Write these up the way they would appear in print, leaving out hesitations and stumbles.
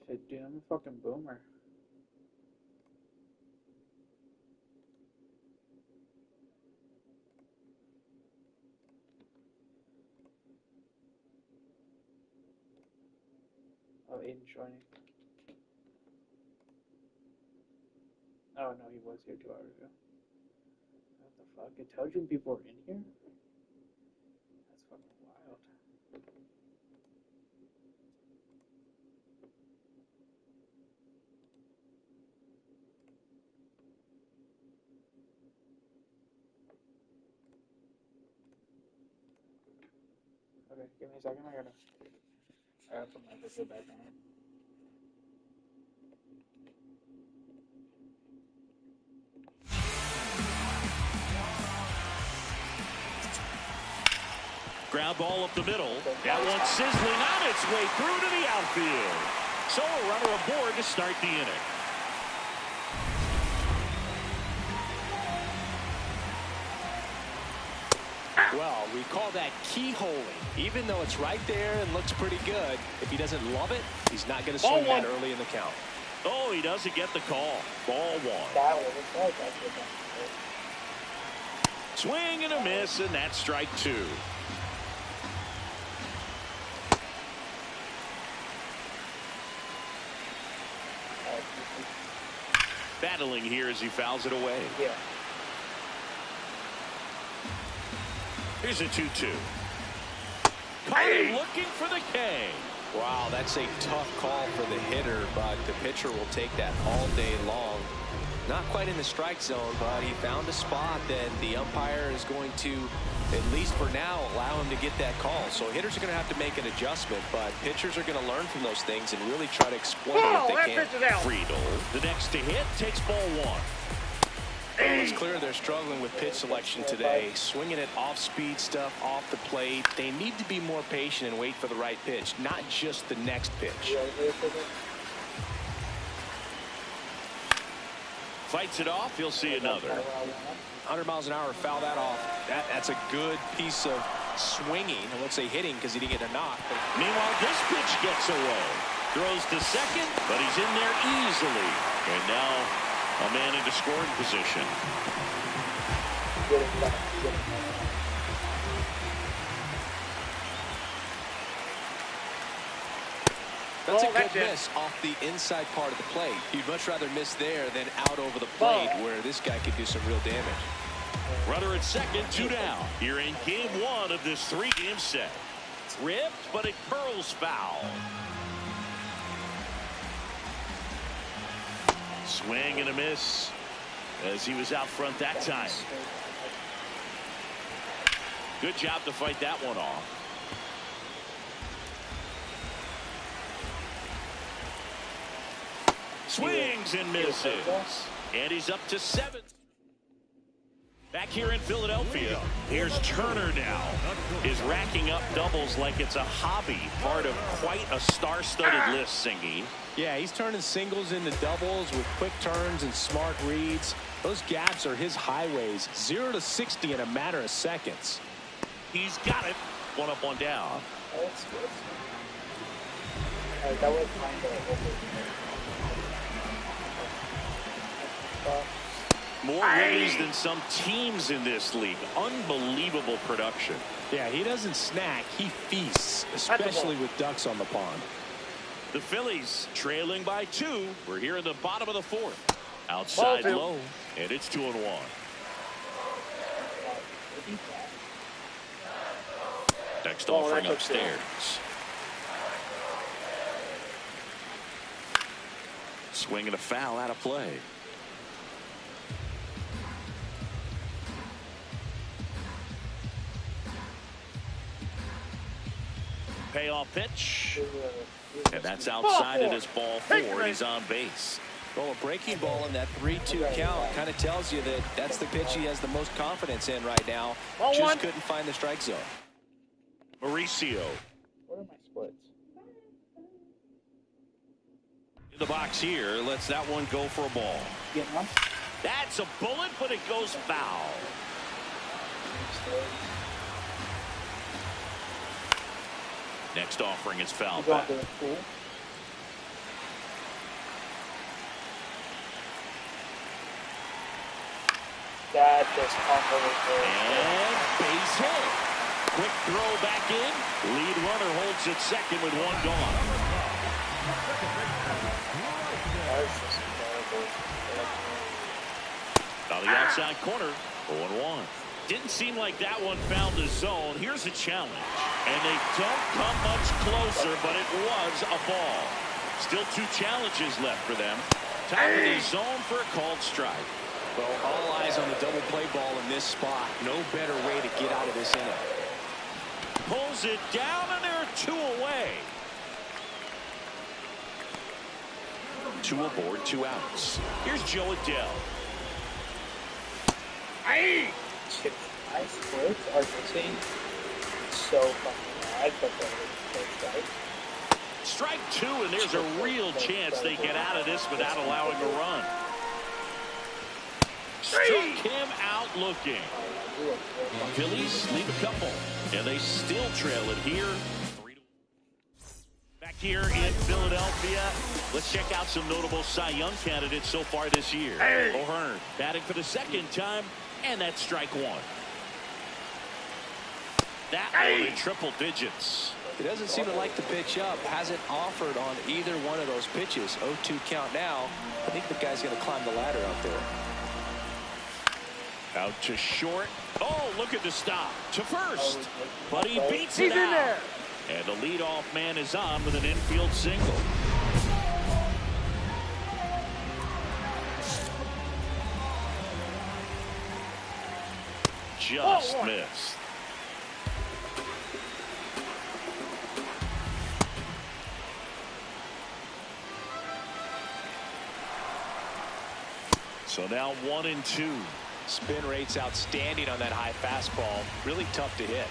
Shit, dude, I'm a fucking boomer. Oh, Aiden's joining. Oh, no, he was here 2 hours ago. What the fuck? It tells you people are in here? That's fucking wild. Okay, give me a second. I gotta put my video back on. Ground ball up the middle. That one sizzling on its way through to the outfield. So a runner aboard to start the inning. Well, we call that keyholing. Even though it's right there and looks pretty good, if he doesn't love it, he's not going to swing that early in the count. Oh, he doesn't get the call. Ball one. Swing and a miss, and that's strike two. Battling here as he fouls it away. Yeah. Here's a 2-2. Carter looking for the K. Wow, that's a tough call for the hitter, but the pitcher will take that all day long. Not quite in the strike zone, but he found a spot that the umpire is going to, at least for now, allow him to get that call. So hitters are going to have to make an adjustment, but pitchers are going to learn from those things and really try to exploit it if they can. Friedl, the next to hit, takes ball one. Well, it's clear they're struggling with pitch selection today. Swinging it off-speed stuff, off the plate. They need to be more patient and wait for the right pitch, not just the next pitch. Fights it off. He'll see another. 100 miles an hour, foul that off. That's a good piece of swinging. I won't say hitting because he didn't get a knock. Meanwhile, this pitch gets away. Throws to second, but he's in there easily. And now a man into scoring position. That's a good miss off the inside part of the plate. You'd much rather miss there than out over the plate where this guy could do some real damage. Runner at second, 2 down. Here in game one of this 3-game set. Ripped, but it curls foul. Swing and a miss as he was out front that time. Good job to fight that one off. Swings and misses. And he's up to 7. Back here in Philadelphia, here's Turner now. Is racking up doubles like it's a hobby. Part of quite a star-studded list, Singy. Yeah, he's turning singles into doubles with quick turns and smart reads. Those gaps are his highways. 0 to 60 in a matter of seconds. He's got it. One up, one down. That's good. That was More rallies than some teams in this league. Unbelievable production. Yeah, he doesn't snack. He feasts, especially with ducks on the pond. The Phillies trailing by 2. We're here in the bottom of the 4th. Outside low, and it's 2-1. Next offering upstairs. Swing and a foul out of play. Payoff pitch. And that's outside. It is ball 4. And he's on base. Well, a breaking ball in that 3-2 count kind of tells you that that's the pitch he has the most confidence in right now. Just couldn't find the strike zone. Mauricio. What are my splits? In the box here, lets that one go for a ball. Getting one? That's a bullet, but it goes foul. Next offering is fouled Going back. to the pool. That just unbelievable. And base hit. Quick throw back in. Lead runner holds it second with one gone. That's just terrible. On the outside corner, 0-1. Didn't seem like that one found the zone. Here's a challenge. And they don't come much closer, but it was a ball. Still 2 challenges left for them. Top of the zone for a called strike. Well, all eyes on the double play ball in this spot. No better way to get out of this inning. Pulls it down, and there are 2 away. 2 aboard, 2 outs. Here's Joe Adele. My splits are missing so fucking bad, but they're right. Strike 2, and there's a real chance they get out of this without allowing a run. Struck him out looking. Phillies leave a couple, and they still trail it here. Back here in Philadelphia, let's check out some notable Cy Young candidates so far this year. O'Hearn batting for the second time, and that's strike 1. That one in triple digits. He doesn't seem to like to pitch up. Hasn't offered on either one of those pitches. 0-2 count now. I think the guy's going to climb the ladder out there. Out to short. Oh, look at the stop. To first. But he beats it out. And the leadoff man is on with an infield single. Just missed. So now 1-2. Spin rate's outstanding on that high fastball. Really tough to hit.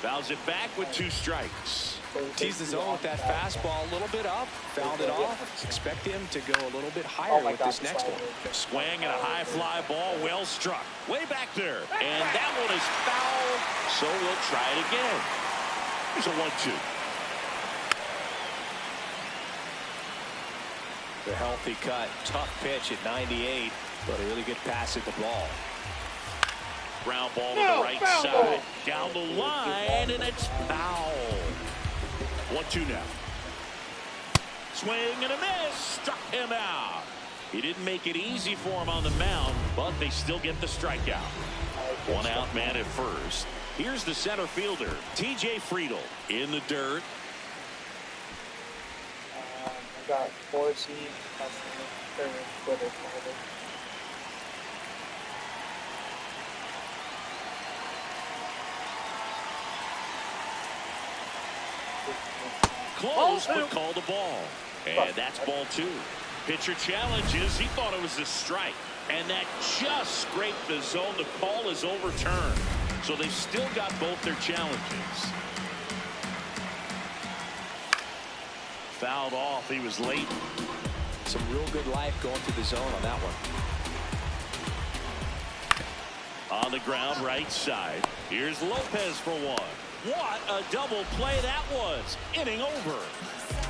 Fouls it back with 2 strikes. Teased the zone with that fastball a little bit up. Fouled it off. Expect him to go a little bit higher with this next one. Swing and a high fly ball, well struck. Way back there. And that one is foul. So we'll try it again. Here's a 1-2. The healthy cut. Tough pitch at 98. But a really good pass at the ball. Ground ball to the right side. Down the line, and it's foul. 1-2 now. Swing and a miss. Struck him out. He didn't make it easy for him on the mound, but they still get the strikeout. 1 out man at first. Here's the center fielder, TJ Friedl, in the dirt. I got 4C Twitter. Close, but called a ball. And that's ball 2. Pitcher challenges. He thought it was a strike. And that just scraped the zone. The call is overturned. So they've still got both their challenges. Fouled off. He was late. Some real good life going through the zone on that one. On the ground, right side. Here's Lopez for 1. What a double play that was. Inning over.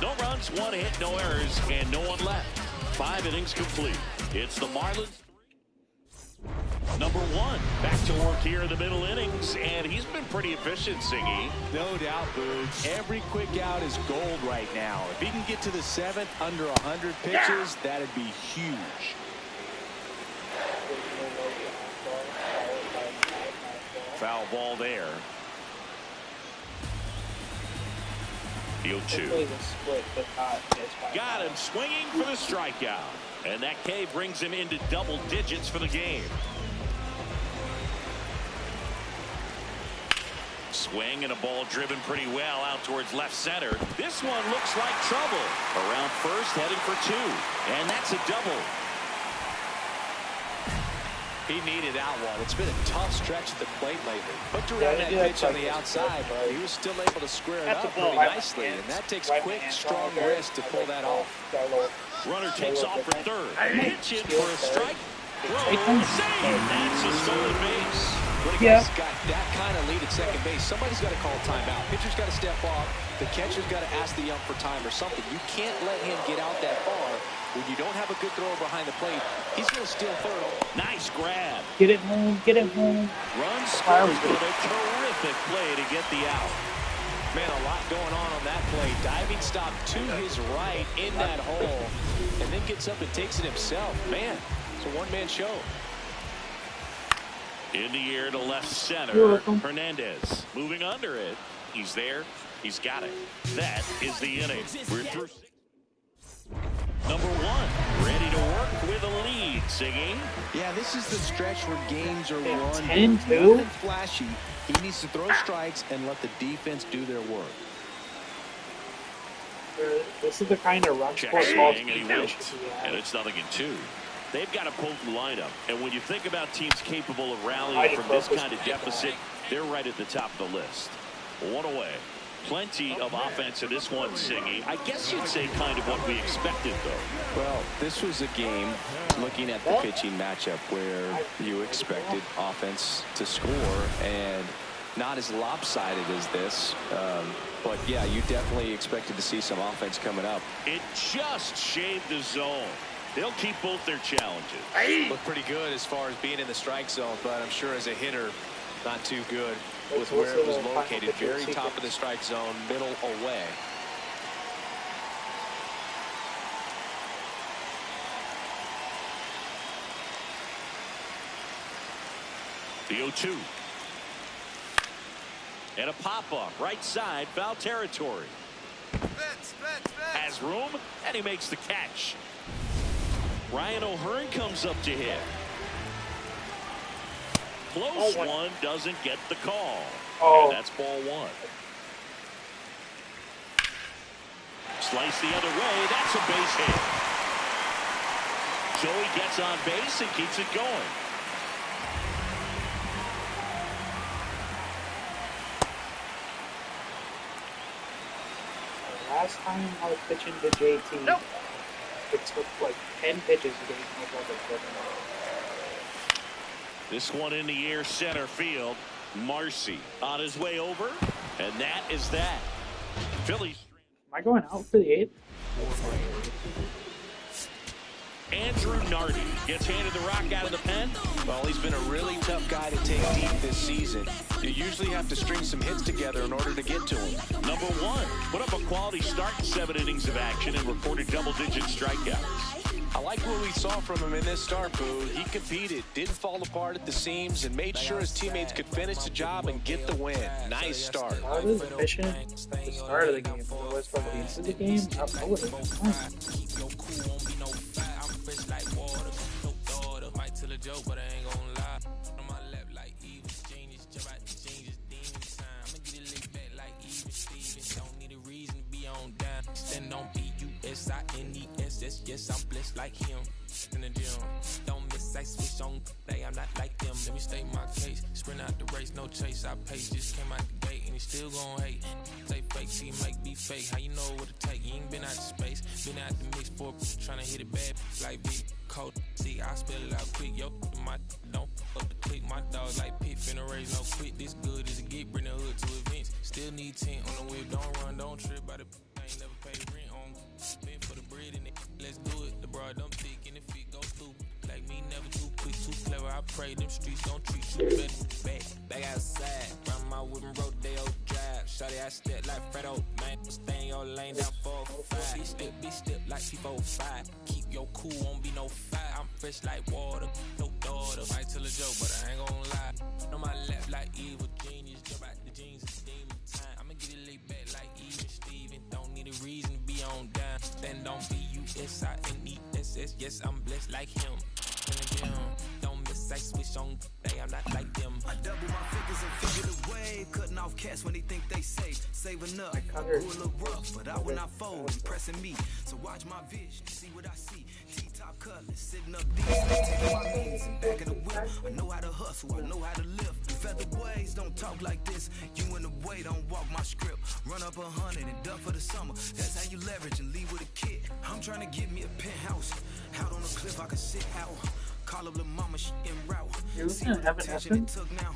No runs, 1 hit, no errors, and no one left. 5 innings complete. It's the Marlins. Number 1 back to work here in the middle innings, and he's been pretty efficient, Singy. No doubt, Boots. Every quick out is gold right now. If he can get to the 7th under 100 pitches, that'd be huge. Foul ball there. The 0-2. Got him swinging for the strikeout. And that K brings him into double digits for the game. Swing and a ball driven pretty well out towards left center. This one looks like trouble. Around first, heading for 2. And that's a double. He needed that one. It's been a tough stretch at the plate lately. Hooked around that pitch on the outside, but he was still able to square it up pretty nicely. And that takes quick, strong wrist to pull that off. Runner takes off for 3rd. Pitch in for a strike. Throw, save. That's a stolen base. When a guy's got that kind of lead at second base, somebody's got to call a timeout. Pitcher's got to step off. The catcher's got to ask the ump for time or something. You can't let him get out that far. When you don't have a good thrower behind the plate, he's going to steal third. Nice grab. Get it home. Get it home. Run scores with a terrific play to get the out. Man, a lot going on that play. Diving stop to his right in that hole, and then gets up and takes it himself. Man, it's a one-man show. In the air to left center. Hernandez moving under it. He's there. He's got it. That is the inning. We're through. Number one, ready to work with a lead. Singing. Yeah, this is the stretch where games are won. 10-2. Nothing flashy. He needs to throw strikes and let the defense do their work. This is the kind of run Check score swing, and he waits. And it's 0-2. They've got a potent lineup. And when you think about teams capable of rallying from this kind of deficit, they're right at the top of the list. One away. Plenty of offense in this one, Singing. I guess you'd say kind of what we expected, though. Well, this was a game, looking at the pitching matchup, where you expected offense to score, and not as lopsided as this. But, yeah, you definitely expected to see some offense coming up. It just shaved the zone. They'll keep both their challenges. Looked pretty good as far as being in the strike zone, but I'm sure as a hitter, not too good with where it was located. Very top of the strike zone, middle away. The 0-2. And a pop-up, right side, foul territory. Has room, and he makes the catch. Ryan O'Hearn comes up to hit. Close one, doesn't get the call. And that's ball one. Slice the other way, that's a base hit. Joey gets on base and keeps it going. Last time I was pitching to JT, it took like 10 pitches to get my brother. This one in the air, center field. Marcy on his way over, and that is that. Phillies. Am I going out for the 8th? Andrew Nardi gets handed the rock out of the pen. Well, he's been a really tough guy to take deep this season. You usually have to string some hits together in order to get to him. Number one, put up a quality start in 7 innings of action and recorded double-digit strikeouts. I like what we saw from him in this start, Boo. He competed, didn't fall apart at the seams, and made sure his teammates could finish the job and get the win. Nice start. I was efficient at the start of the game. If it was from the end of the game, I would have been fine. Yes, I'm blessed like him in the gym. Don't miss, I switch on. I'm not like them. Let me state my case. Sprint out the race, no chase. I pace. Just came out the gate and he still gon' hate. Say fake, see make me fake. How you know what it take? You ain't been out the space. Been out the mix for trying to hit it bad like big cold. See, I spell it out quick. Yo, my don't up the click. My dogs like pit finna raise no quit. This good as it get. Bring the hood to events. Still need 10 on the whip. Don't run, don't trip. By the I ain't never paid rent on. Been for the bread in it. Let's do it. The broad dumb thick and if it go stupid. Like me, never too quick, too clever. I pray them streets don't treat you better. Back outside, run my whip and Rodeo Drive. Shawty, I step like Fredo, man. Stay in your lane down 4-5. Be step like P45. Keep your cool, won't be no fight. I'm fresh like water, no daughter. Might tell a joke, but I ain't gon' lie. On my left like evil genius. Jump out the jeans, it's demon time. I'ma get it laid back like even Steven. Don't need a reason to be on down. Stand on B-U-S-I-N-E-S-S. Yes, I'm blessed like him. In the gym, don't miss, I switch on. I'm not like them. I double my figures and figure the wave. Cutting off cats when they think they safe. Saving up. Who look rough, but I will not fold. Impressing me. So watch my vision. See what I see. T-top colors. Sitting up deep. Taking my means and back of the whip. I know how to hustle. I know how to live. Featherweights don't talk like this. You in the way, don't walk my script. Run up 100 and duck for the summer. That's how you leverage and leave with a kid. I'm trying to get me a penthouse. Out on the cliff, I can sit out. Call up the mama, she en route. See what attention it took now.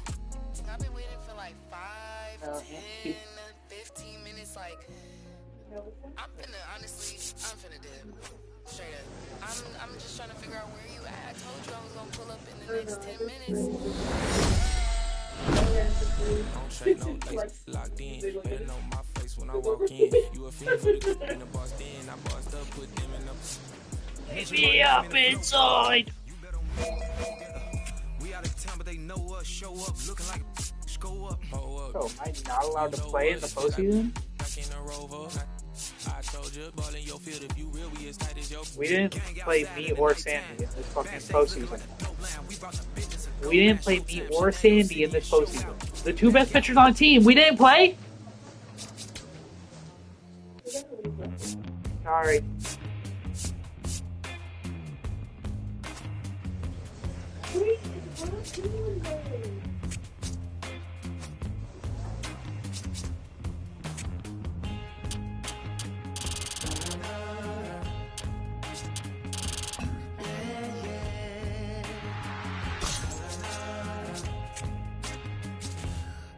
Andy. 15 minutes, like, I'm finna dip. Straight up. I'm just trying to figure out where you at. I told you I was gonna pull up in the next 10 minutes. Don't trade no lace, locked in. Better know my face when I walk in. You a fiend for the group in the boss den. I bossed up, put them in the. Hit me up inside. We out of town, but they know us. Show up, looking like go up. Oh, am I not allowed to play in the postseason? We didn't play me or Sandy in this fucking postseason. We didn't play me or Sandy in this postseason. The two best pitchers on the team, we didn't play? Sorry.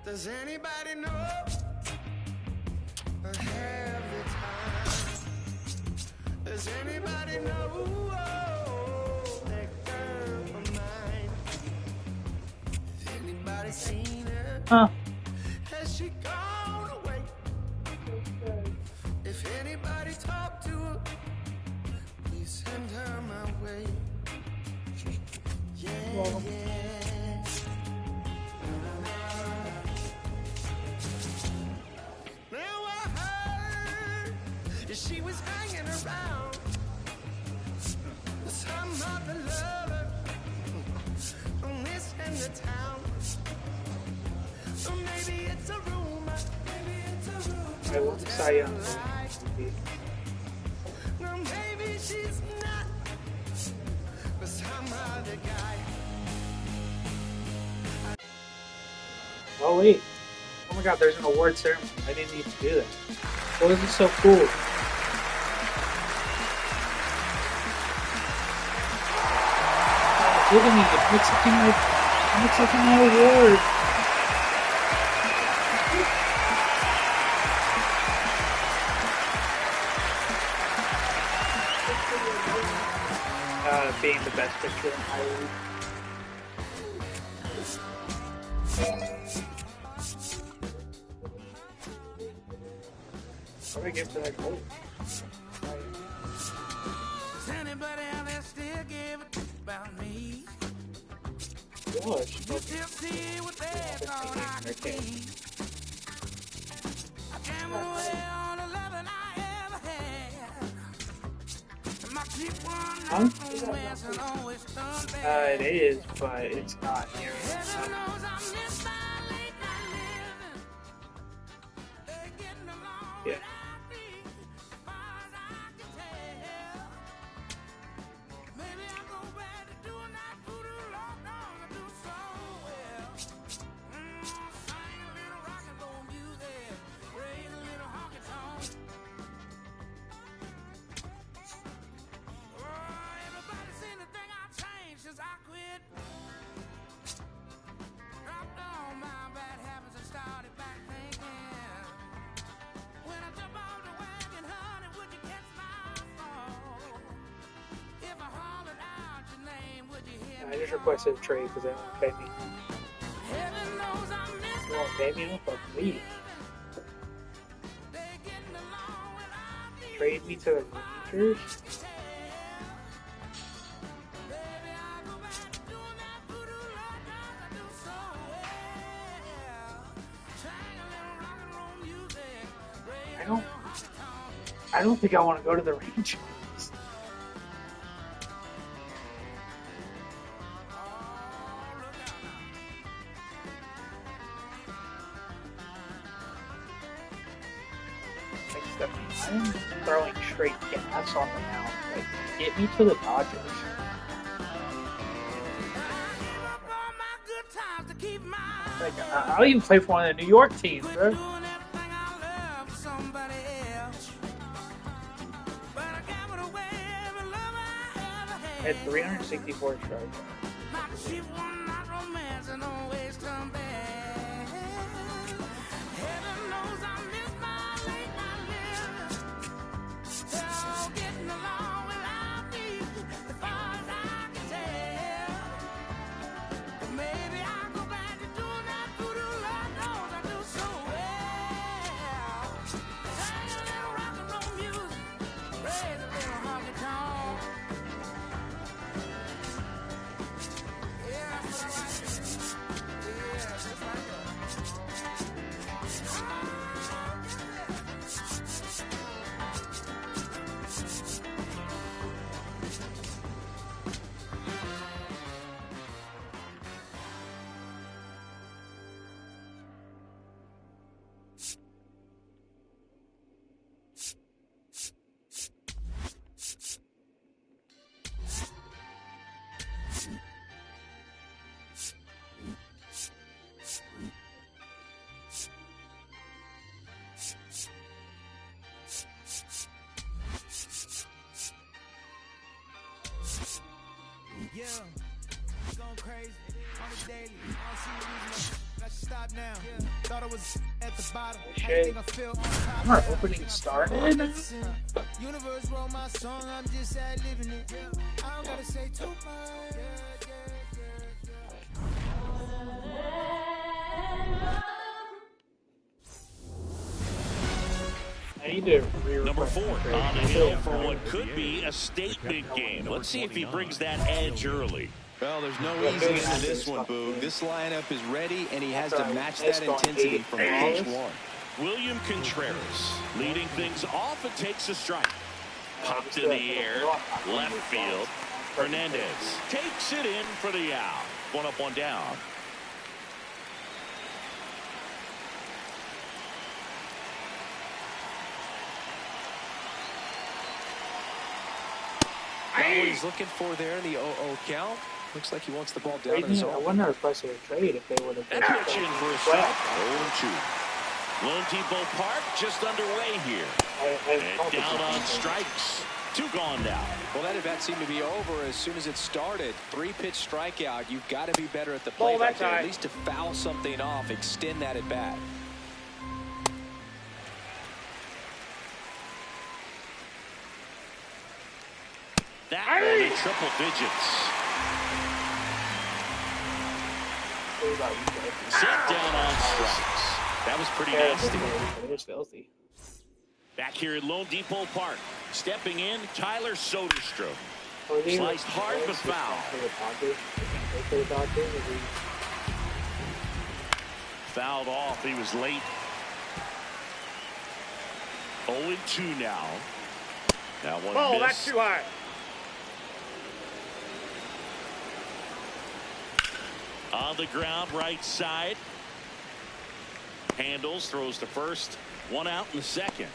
Does anybody know I have the time? Does anybody know that girl of mine? Has anybody seen her? Huh. Has she gone away? If anybody talked to her, please send her my way. Yeah, yeah. She was hanging around some other lover from this end of town. So maybe it's a rumor. Maybe it's a rumor. I want to say No, maybe she's not. But some other guy. Oh wait. Oh my god, there's an award ceremony. I didn't need to do that. Why is this so cool? Look at me, it looks like my award. Being the best pitcher in my league. How do I get to that goal? Does anybody out there still give a about me? Gosh, You still see what they thought I could be. I gambled away all the loving I ever had. And my cheap one romance will always turn bad. it is, but it's not here. Heaven knows I miss my late night living. They're getting along Yeah. without me, as far as I can tell. Maybe I'll go back to doing that voodoo lock dog I do so well. Sing a little rock and roll music, raise a little honky tonk. Oh, everybody seem to think I changed since I quit. Dropped all my bad habits and started back thinking. When I jump on the wagon, honey, would you catch my fall? If I hollered out your name, would you hear me? I just requested a trade because they don't pay me. Heaven knows I miss They won't pay me, I'll fucking leave. they getting along without me. Trade me to the Rangers? Baby, I'll go back to doing that voodoo lock dog I do so well. Sing a little rock and roll music, raise I a don't- little honky tonk. I don't think I want to go to the Rangers. Like, Stephanie, I'm throwing straight gas on the mound. Like, get me to the Dodgers. Like, I'll even play for one of the New York teams, bro. I had 364 strikes. Yeah, going crazy on the daily. I don't see the reason I should stop now. Yeah, thought I was at the bottom. Shit. Think I feel on top. Our opening started. Universe wrote my song, I'm just ad living it. I don't gotta say too much. I need to Number 4 on the hill for what could be a statement game. Let's see if he brings that edge early. Well, there's no easing into this one, Boog. This lineup is ready, and he has to match that intensity from pitch one. William Contreras leading things off and takes a strike. Popped in the air, left field. Hernandez takes it in for the out. 1 up, 1 down. Not what he's looking for there in the 0-0 count. Looks like he wants the ball down in his I own. wouldn't have requested a trade if they would have. That pitch in for a strike. 0-2. Lone Depot Park just underway here. And down on strikes. 2 gone now. Well, that at-bat seemed to be over as soon as it started. 3-pitch strikeout. You've got to be better at the plate right there. At least to foul something off, extend that at-bat. That one in triple digits. Set down on strikes. That was pretty nasty. It was filthy. Back here at Lone Depot Park. Stepping in, Tyler Soderstrom. Sliced hard but foul. Fouled off. He was late. 0-2 now. Now one miss. That's too high. On the ground, right side. Handles, throws to first. 1 out in the second.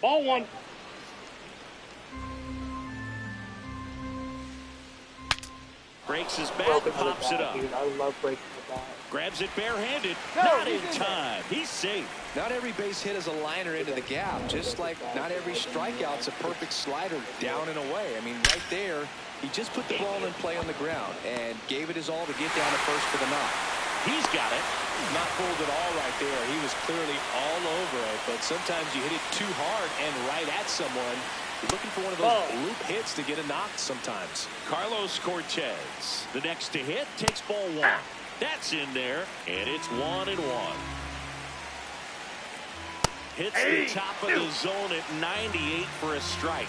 Ball 1. Breaks his bat, pops it up. Dude, I love breaking the bat. Grabs it barehanded. Not in time. He's safe. Not every base hit is a liner into the gap, just like not every strikeout's a perfect slider down and away. I mean, right there, he just put the ball in play on the ground and gave it his all to get down to first for the knock. He's got it. Not fooled at all right there. He was clearly all over it, but sometimes you hit it too hard and right at someone. You're looking for one of those loop hits to get a knock sometimes. Carlos Cortez, the next to hit, takes ball 1. That's in there, and it's 1-1. Hits the top of the zone at 98 for a strike.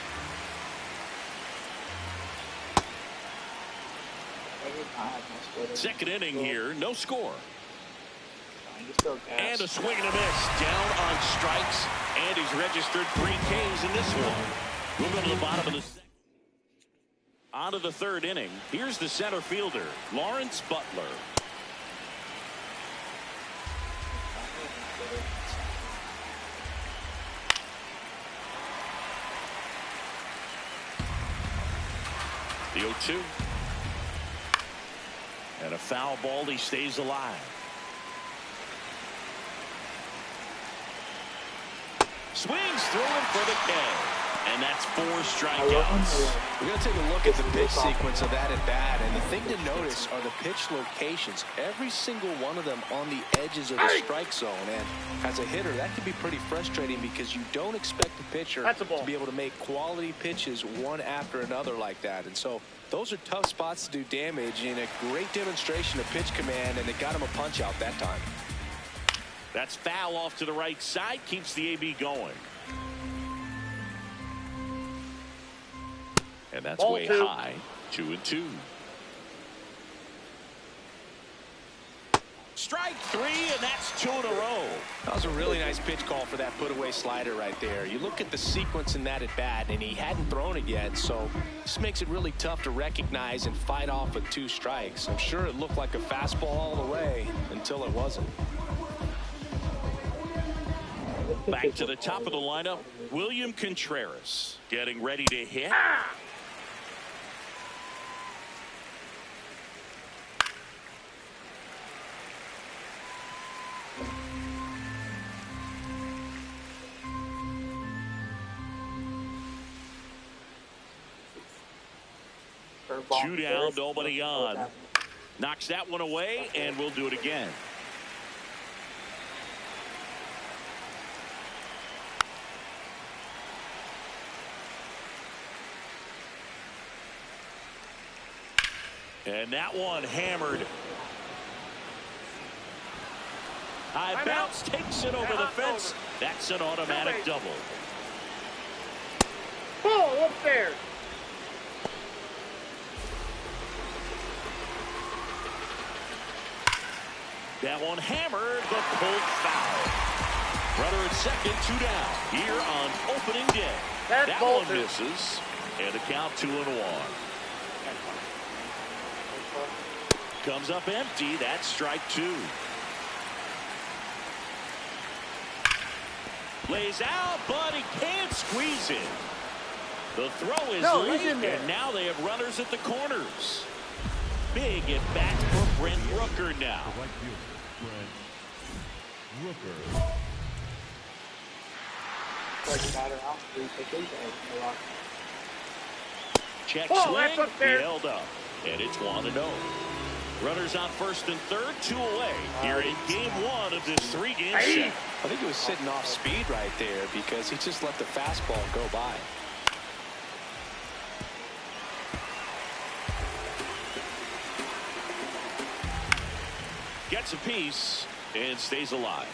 Second inning here, no score. And a swing and a miss. Down on strikes, and he's registered 3 Ks in this one. We'll go to the bottom of the second. On to the 3rd inning. Here's the center fielder, Lawrence Butler. The 0-2. And a foul ball. He stays alive. Swings through him for the K. And that's 4 strikeouts. We're going to take a look at the pitch sequence of that at bat. And the thing to notice are the pitch locations. Every single one of them on the edges of the strike zone. And as a hitter, that can be pretty frustrating because you don't expect the pitcher to be able to make quality pitches one after another like that. And so those are tough spots to do damage, and a great demonstration of pitch command, and it got him a punch out that time. That's foul off to the right side. Keeps the AB going. And that's way high. 2-2. Strike 3, and that's 2 in a row. That was a really nice pitch call for that put-away slider right there. You look at the sequence in that at-bat, and he hadn't thrown it yet, so this makes it really tough to recognize and fight off with 2 strikes. I'm sure it looked like a fastball all the way until it wasn't. Back to the top of the lineup, William Contreras getting ready to hit. curveball. 2 down, nobody on. Knocks that one away, and we'll do it again. And that one hammered. High bounce takes it over the fence. That's an automatic double. Oh, up there. That one hammered, but pulled foul. Runner at second, 2 down. Here on opening day. That one misses. And a count 2-1. Comes up empty. That's strike 2. Lays out, but he can't squeeze it. The throw is late, and now they have runners at the corners. Big at bat for Brent Rooker now. Check swing, he held up, and it's 1-0. Runners on first and third, 2 away. Here in game 1 of this 3-game set. I think he was sitting off speed right there because he just let the fastball go by. Gets a piece and stays alive.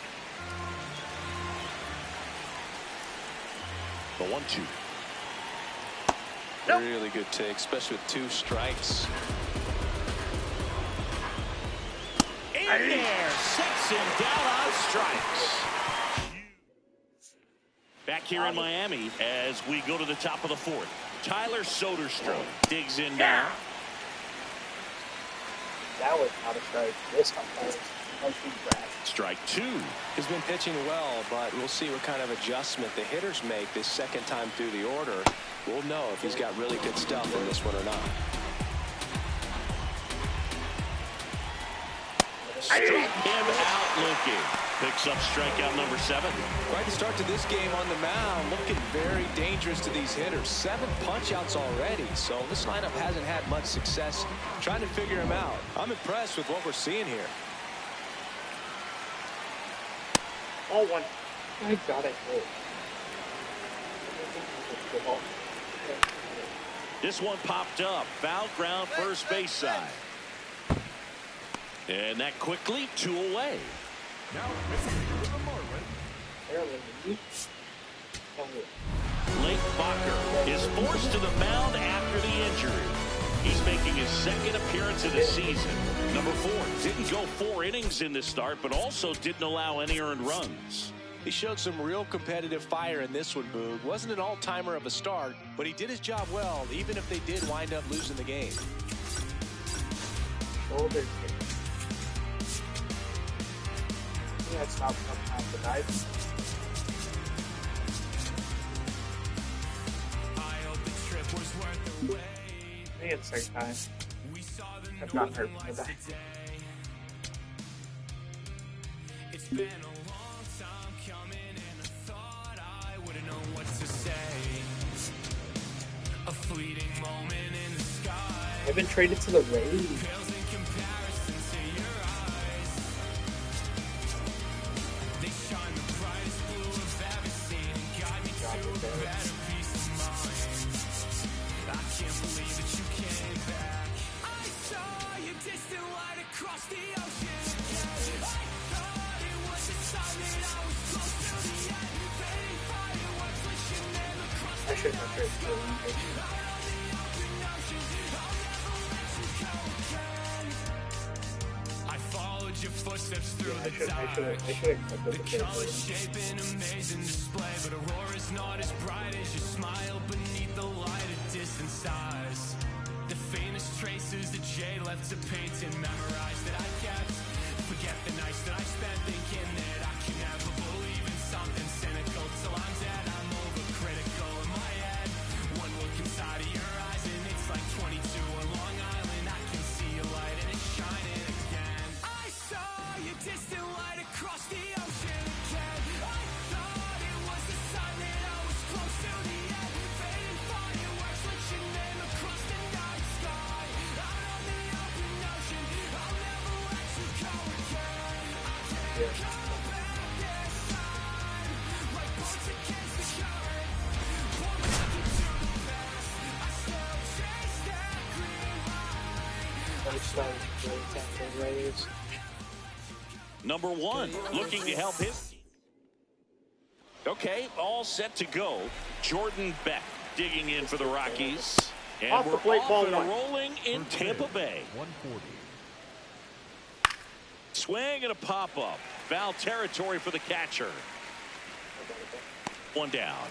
The 1-2. Really good take, especially with 2 strikes. In there, sets him down on strikes. Back here in Miami as we go to the top of the 4th. Tyler Soderstrom digs in now. That was not a strike. This one was strike 2. He's been pitching well, but we'll see what kind of adjustment the hitters make this second time through the order. We'll know if he's got really good stuff in this one or not. Struck him out looking. Picks up strikeout number 7. Right to start to this game on the mound, looking very dangerous to these hitters. 7 punch-outs already, so this lineup hasn't had much success trying to figure him out. I'm impressed with what we're seeing here. Oh, one. I got it. This one popped up. Foul ground first base side. And that quickly 2 away. Blake Bacher is forced to the mound after the injury. He's making his 2nd appearance of the season. Number 4 didn't go 4 innings in this start, but also didn't allow any earned runs. He showed some real competitive fire in this one, Boog. Wasn't an all-timer of a start, but he did his job well, even if they did wind up losing the game. Yeah, it's not sometimes the dive. I think it's 2nd time. I've not heard from that. It's been a long time coming, and I thought I wouldn't know what to say. A fleeting moment in the sky. I've been traded to the Rays. I should have traded to the Rays. Your footsteps through the dark. The colors shape an amazing display, but aurora is not as bright as your smile beneath the light of distant stars. The faintest traces that jade left to paint and memorize that I kept. Forget the nights that I spent thinking that I can never believe in something cynical till I'm dead. I'm overcritical in my head. One look inside of your eyes and it's like 22 on Long Island. I can see a light and it's shining again. I saw your distant light across the ocean again. I thought it was the sign that I was close to the end. Fading fireworks, let your name across the night sky. Number one, looking to help his team. Okay, all set to go. Jordan Beck digging in for the Rockies. And off we're the plate, off ball and one. rolling in Tampa Bay. 140. Swing and a pop-up. Foul territory for the catcher. One down.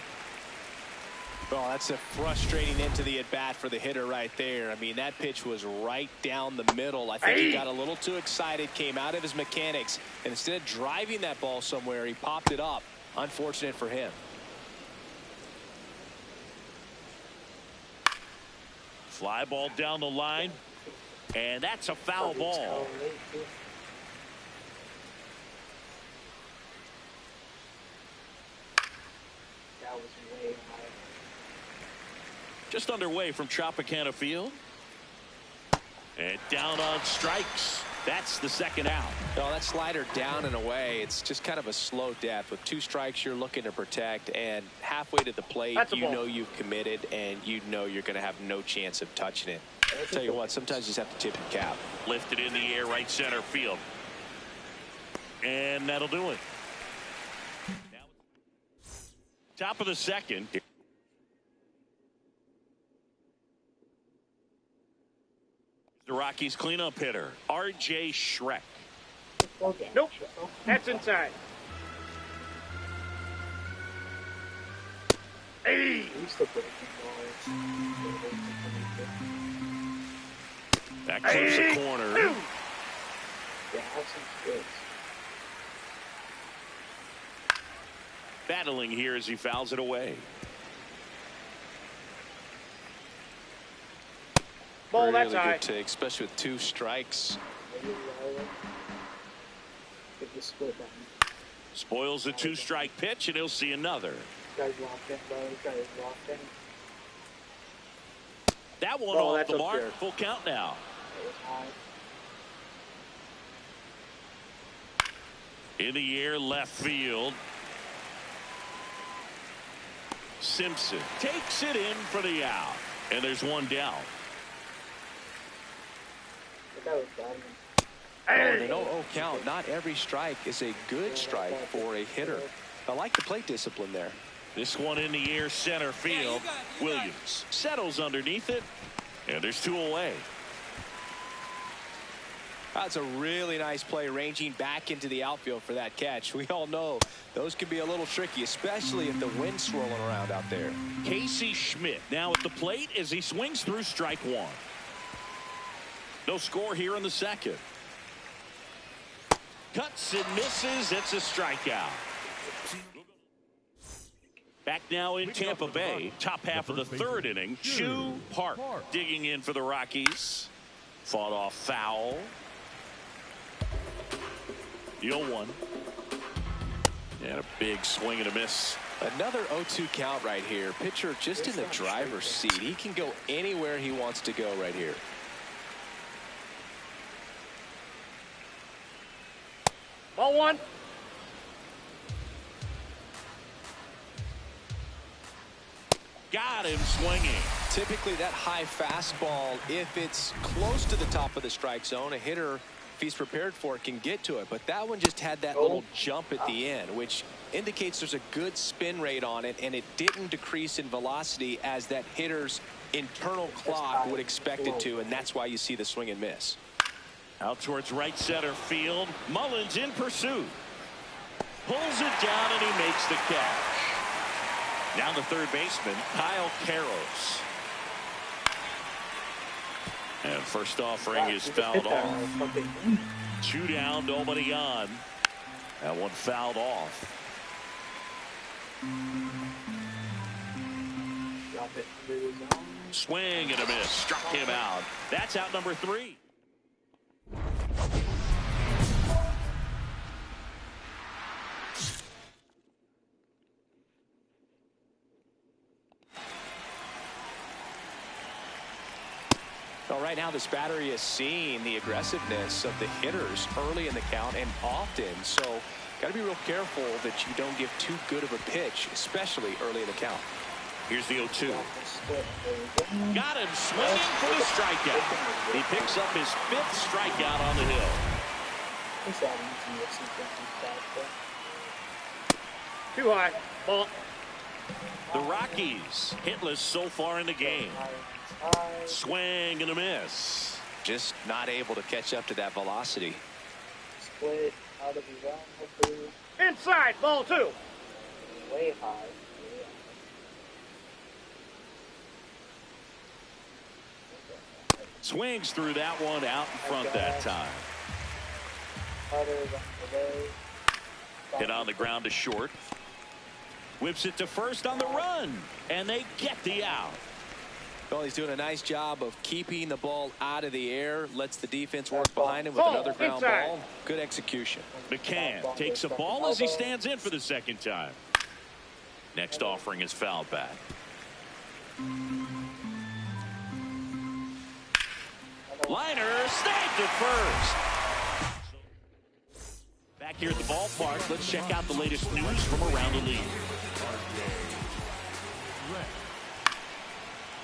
Well, that's a frustrating end to the at-bat for the hitter right there. I mean, that pitch was right down the middle. I think he got a little too excited, came out of his mechanics, and instead of driving that ball somewhere, he popped it up. Unfortunate for him. Fly ball down the line, and that's a foul ball. Just underway from Tropicana Field. And down on strikes. That's the second out. No, that slider down and away. It's just kind of a slow death. With 2 strikes, you're looking to protect, and halfway to the plate, you know you've committed, and you know you're going to have no chance of touching it. I'll tell you what, sometimes you just have to tip your cap. Lifted in the air, right center field. And that'll do it. Now, top of the second. The Rockies cleanup hitter, R.J. Schreck. Nope, that's inside. Hey! That clips the corner. Battling here as he fouls it away. Ball, really that's high. Good take, especially with 2 strikes. Spoils a 2-strike pitch, and he'll see another. That one off the mark. There. Full count now. In the air, left field. Simpson takes it in for the out. And there's one down. An 0-0 count. Not every strike is a good strike for a hitter. I like the plate discipline there. This one in the air, center field. Williams settles underneath it, and there's 2 away. That's a really nice play, ranging back into the outfield for that catch. We all know those can be a little tricky, especially if the wind's swirling around out there. Casey Schmidt now at the plate as he swings through strike 1. No score here in the second. Cuts and misses. It's a strikeout. Back now in Tampa Bay. Top half of the 3rd inning. Shoe Park digging in for the Rockies. Fought off foul. 0-1. And a big swing and a miss. Another 0-2 count right here. Pitcher just in the driver's seat. He can go anywhere he wants to go right here. Ball 1. Got him swinging. Typically that high fastball, if it's close to the top of the strike zone, a hitter, if he's prepared for it, can get to it. But that one just had that little jump at the end, which indicates there's a good spin rate on it, and it didn't decrease in velocity as that hitter's internal clock would expect it to, and that's why you see the swing and miss. Out towards right center field. Mullins in pursuit. Pulls it down, and he makes the catch. Now the third baseman, Kyle Karros. And first offering is fouled off. 2 down, nobody on. That one fouled off. Swing and a miss. Struck him out. That's out number 3. Well, right now this battery is seeing the aggressiveness of the hitters early in the count and often. So got to be real careful that you don't give too good of a pitch, especially early in the count. Here's the 0-2. Got him swinging for the strikeout. He picks up his 5th strikeout on the hill. Too high. Ball. The Rockies hitless so far in the game. Swing and a miss. Just not able to catch up to that velocity. Split out of the realm, hopefully. Inside. Ball 2. Way high. Swings through that one out in front that time. Hit on the ground to short. Whips it to first on the run. And they get the out. Well, he's doing a nice job of keeping the ball out of the air. Lets the defense work behind him with another ground ball. Good execution. McCann takes a ball as he stands in for the 2nd time. Next offering is fouled back. Liner snagged at first. Back here at the ballpark, let's check out the latest news from around the league.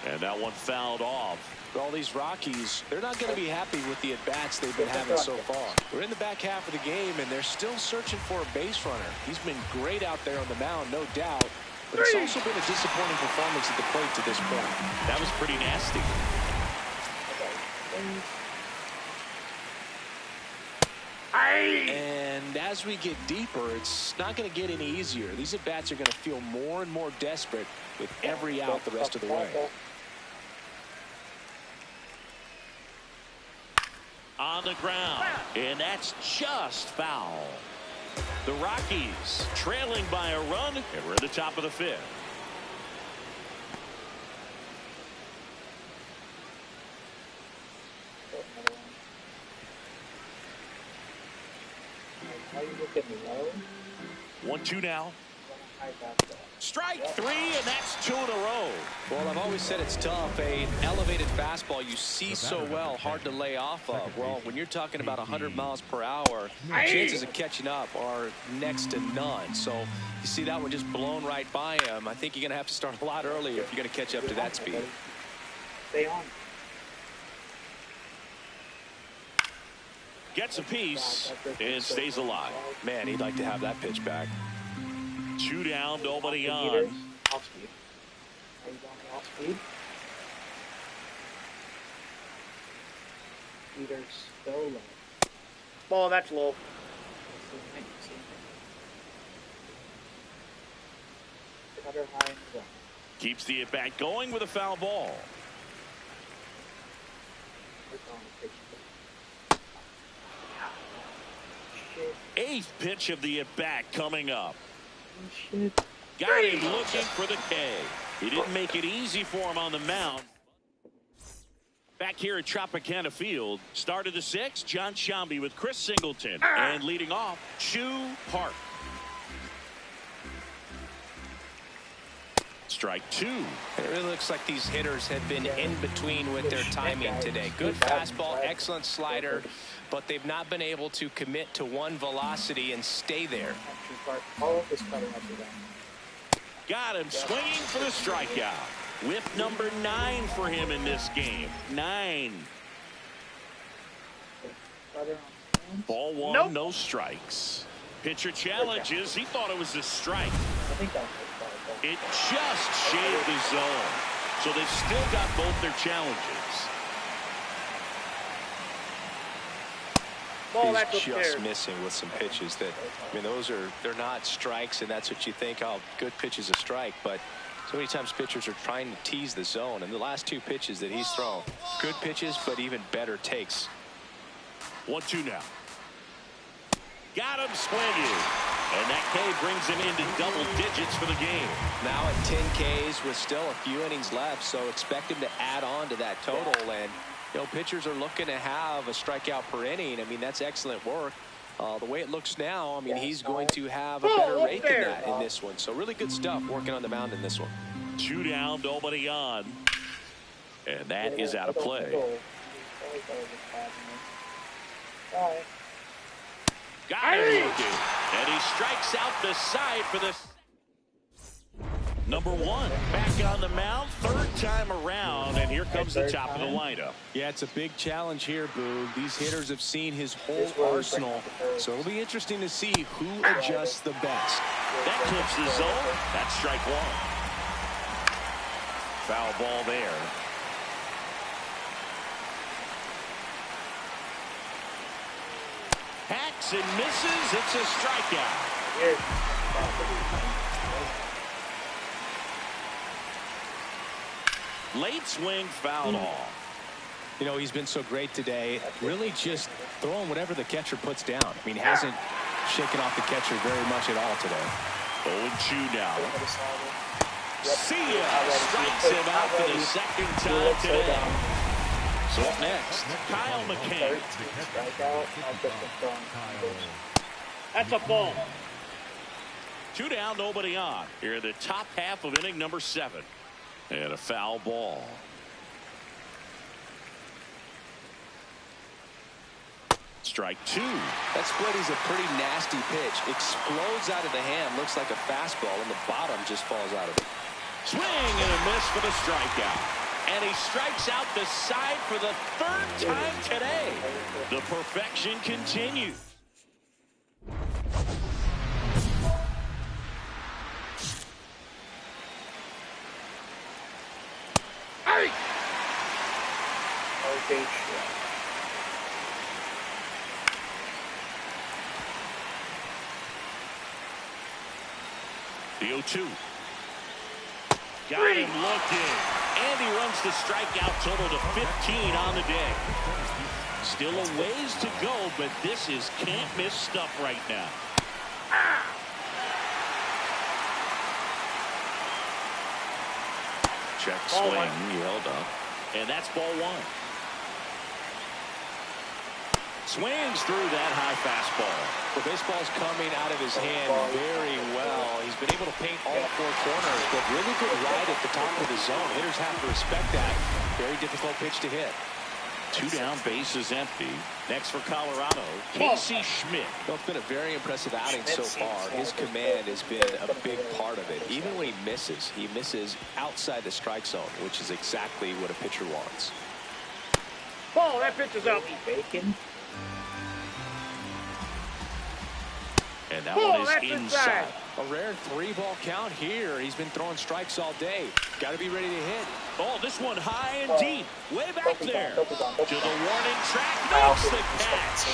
And that one fouled off. All these Rockies, they're not going to be happy with the at-bats they've been having so far. We're in the back half of the game, and they're still searching for a base runner. He's been great out there on the mound, no doubt. But it's also been a disappointing performance at the plate to this point. That was pretty nasty. And as we get deeper, it's not going to get any easier. These at-bats are going to feel more and more desperate with every out the rest of the way. On the ground, and that's just foul. The Rockies trailing by a run, and we're at the top of the 5th. Are you looking low? 1-2 now. Strike 3, and that's 2 in a row. Well, I've always said it's tough. An elevated fastball you see so well, hard to lay off of. Well, when you're talking about 100 miles per hour, chances of catching up are next to none. So you see that one just blown right by him. I think you're going to have to start a lot earlier if you're going to catch up to that speed. Stay on. Gets a piece and stays alive. Man, he'd like to have that pitch back. 2 down, nobody on. Off speed. Are you going off speed? Peter's so low. Ball, that's low. Cutter high in the zone. Keeps the at-bat going with a foul ball. 8th pitch of the at-bat coming up. Got him looking for the K. He didn't make it easy for him on the mound. Back here at Tropicana Field, start of the 6th, John Sciambi with Chris Singleton. And leading off, Chu Park. Strike 2. It really looks like these hitters have been in between with their timing today. Good fastball, excellent slider, but they've not been able to commit to one velocity and stay there. Got him swinging for the strikeout. Whip number 9 for him in this game. 9. Ball 1, nope. No strikes. Pitcher challenges. He thought it was a strike. It just shaved the zone. So they've still got both their challenges. He's just missing with some pitches that, I mean, they're not strikes, and that's what you think, oh, good pitch is a strike. But so many times pitchers are trying to tease the zone, and the last 2 pitches that he's thrown, good pitches, but even better takes. 1-2 now. Got him swinging. And that K brings him into double digits for the game. Now at 10 Ks with still a few innings left, so expect him to add on to that total. And, you know, pitchers are looking to have a strikeout per inning. I mean, that's excellent work. The way it looks now, I mean, he's going to have a better rate than that in this one. So really good stuff working on the mound in this one. 2 down, nobody on. And that is out of play. Got him looking. And he strikes out the side for the Number 1 back on the mound, third time around, and here comes the top of the lineup. Yeah, it's a big challenge here, Boog. These hitters have seen his whole arsenal, so it'll be interesting to see who adjusts the best. That clips the zone. That's strike 1. Foul ball there. Hacks and misses. It's a strikeout. Late swing fouled off. You know, he's been so great today. Really just throwing whatever the catcher puts down. I mean, he hasn't shaken off the catcher very much at all today. 0-2 now. See ya. Strikes him out for the second time today. So up next, Kyle McCann. That's a ball. 2 down, nobody on. Here in the top half of inning number 7. And a foul ball. Strike 2. That split is a pretty nasty pitch. Explodes out of the hand. Looks like a fastball, and the bottom just falls out of it. Swing and a miss for the strikeout. And he strikes out the side for the third time today. The perfection continues. Hey! Okay, The 0-2. Got him looking. And he runs the strikeout total to 15 on the day. Still a ways to go, but this is can't miss stuff right now. Check swing. He held up. And that's ball 1. Swings through that high fastball. The baseball's coming out of his hand very well. He's been able to paint all 4 corners, but really good ride at the top of the zone. Hitters have to respect that. Very difficult pitch to hit. 2 down, bases empty. Next for Colorado, Casey Schmidt. Well, it's been a very impressive outing so far. His command has been a big part of it. Even when he misses outside the strike zone, which is exactly what a pitcher wants. Ball, that pitch is out. Bacon. And that one is inside. A rare 3-ball count here. He's been throwing strikes all day. Got to be ready to hit. Oh, this one high and deep. Way back there. To the warning track. Makes the catch.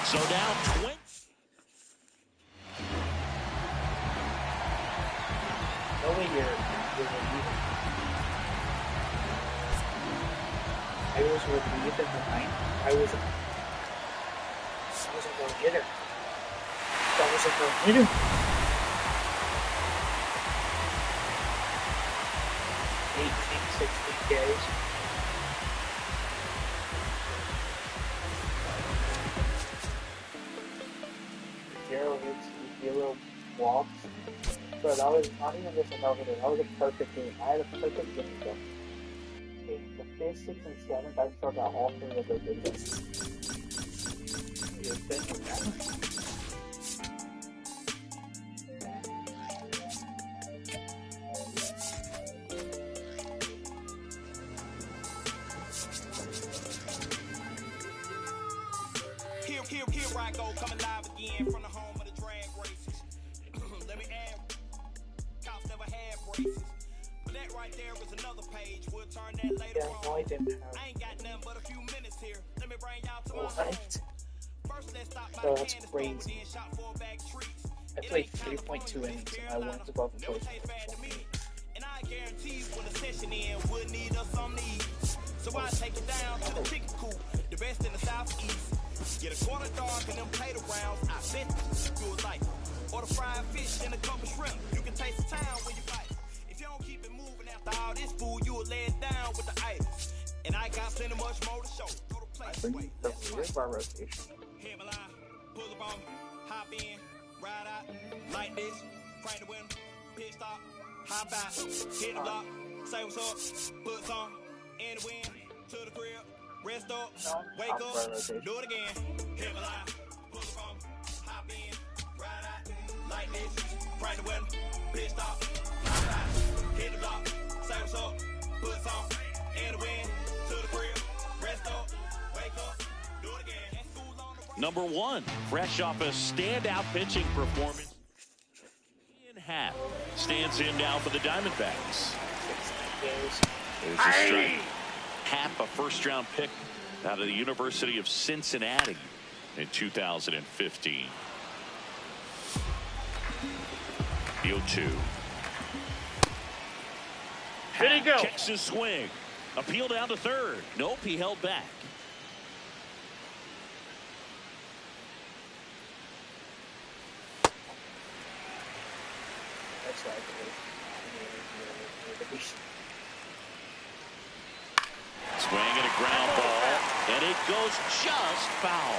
So now 20. No way you're relieving. I was relieved in the 9th. I was a no-hitter. That was a no-hitter. 18-16 carries. Zero hits, 0 walks. So that was not even just a no-hitter. That was a perfect game. I had a perfect game though. Okay, the 5th, 6th, and 7th, I struck out all 3 of those videos. Here I go, coming live again from the home of the drag races. Let me add, cops never had braces. But that right there is another page. We'll turn that later on. I didn't have. I ain't got nothing but a few minutes here. Let me bring y'all to my home. First, let's stop by that's crazy. I played 3.2 innings and I won above the choice. And I guarantee when the session in, we'll need us some needs. So I take it down to the chicken coop, the best in the southeast. Get a quarter dark and them potato rounds. I bet you a life. Or the fried fish and a couple shrimp. You can taste the town when you fight. If you don't keep it moving after all this food, you will lay it down with the items. And I got plenty much more to show. Go to place. Wait, the bar rotation. Head my line, pull up on me, hop in, ride out, like this, crank the window, pit stop, hop out, hit the block, say what's up, put some in the wind, to the crib, rest up, wake up, do it again. Head my line, pull up on me, hop in, ride out, like this, Number 1, fresh off a standout pitching performance. Ian Happ stands in now for the Diamondbacks. There's a strike. Happ, a first-round pick out of the University of Cincinnati in 2015. The 0-2. Did he go? Checks his swing. Appeal down to third. Nope, he held back. Swing and a ground ball, and it goes just foul.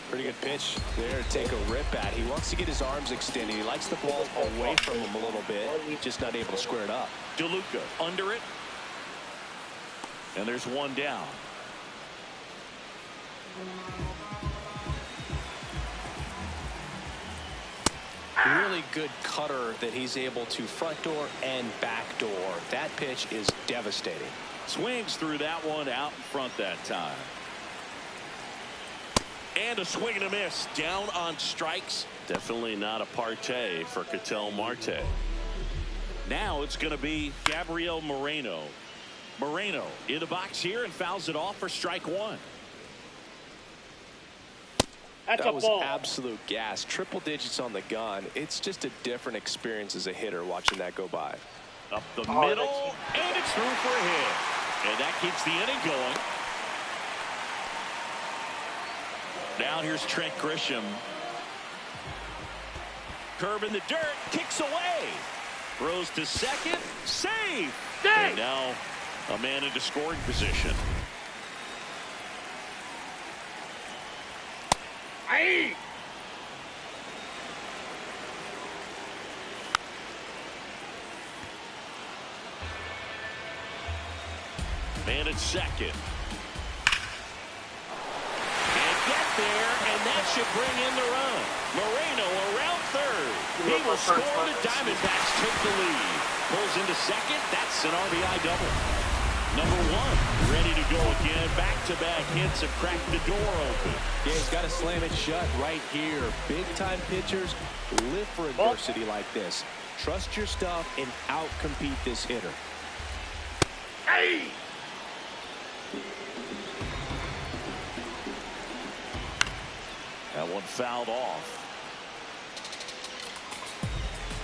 Pretty good pitch there to take a rip at. He wants to get his arms extended. He likes the ball away from him a little bit, just not able to square it up. DeLuca under it, and there's one down. Really good cutter that he's able to front door and back door. That pitch is devastating. Swings through that one out in front that time. And a swing and a miss. Down on strikes. Definitely not a partay for Ketel Marte. Now it's going to be Gabriel Moreno. Moreno in the box here and fouls it off for strike 1. That was absolute gas. Triple digits on the gun. It's just a different experience as a hitter watching that go by. Up the middle, and it's through for a hit. And that keeps the inning going. Now here's Trent Grisham. Curve in the dirt, kicks away. Throws to second, save. And now a man into scoring position. Aye. Man at second. And get there, and that should bring in the run. Moreno around third. He will score. The Diamondbacks take the lead. Pulls into second. That's an RBI double. Number 1 ready to go again. Back-to-back hits have cracked the door open. Yeah, he's got to slam it shut right here. Big-time pitchers live for adversity like this. Trust your stuff and out-compete this hitter. Hey! That one fouled off.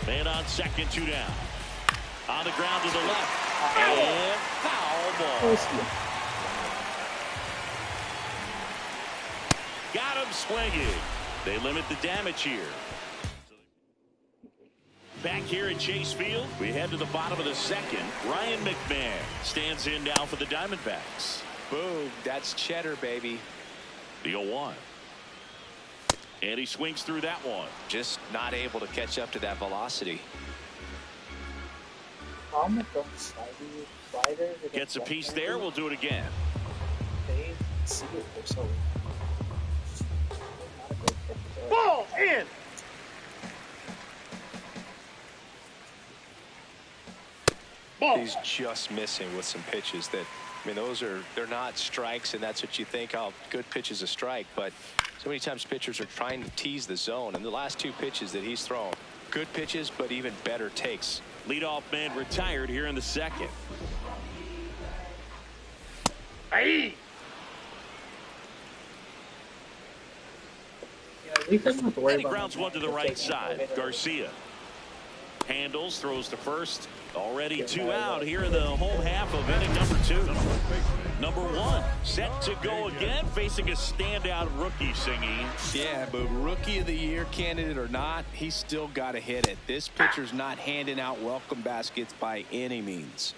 Man on second, 2 down. On the ground to the left. And foul ball. Got him swinging. They limit the damage here. Back here at Chase Field, we head to the bottom of the second. Ryan McMahon stands in now for the Diamondbacks. Boom, that's cheddar, baby. The 0-1. And he swings through that one. Just not able to catch up to that velocity. Gets a piece there. We'll do it again. Ball in. Ball. He's just missing with some pitches that, I mean, they're not strikes, and that's what you think, oh, good pitch is a strike. But so many times pitchers are trying to tease the zone, and the last 2 pitches that he's thrown, good pitches, but even better takes. Leadoff man retired here in the second. Aye. And he grounds one to the right side. Garcia handles, throws to first. Already 2 out here in the home half of inning number 2. Number 1 set to go again, facing a standout rookie singing. Yeah, but rookie of the year candidate or not, he's still got to hit it. This pitcher's not handing out welcome baskets by any means.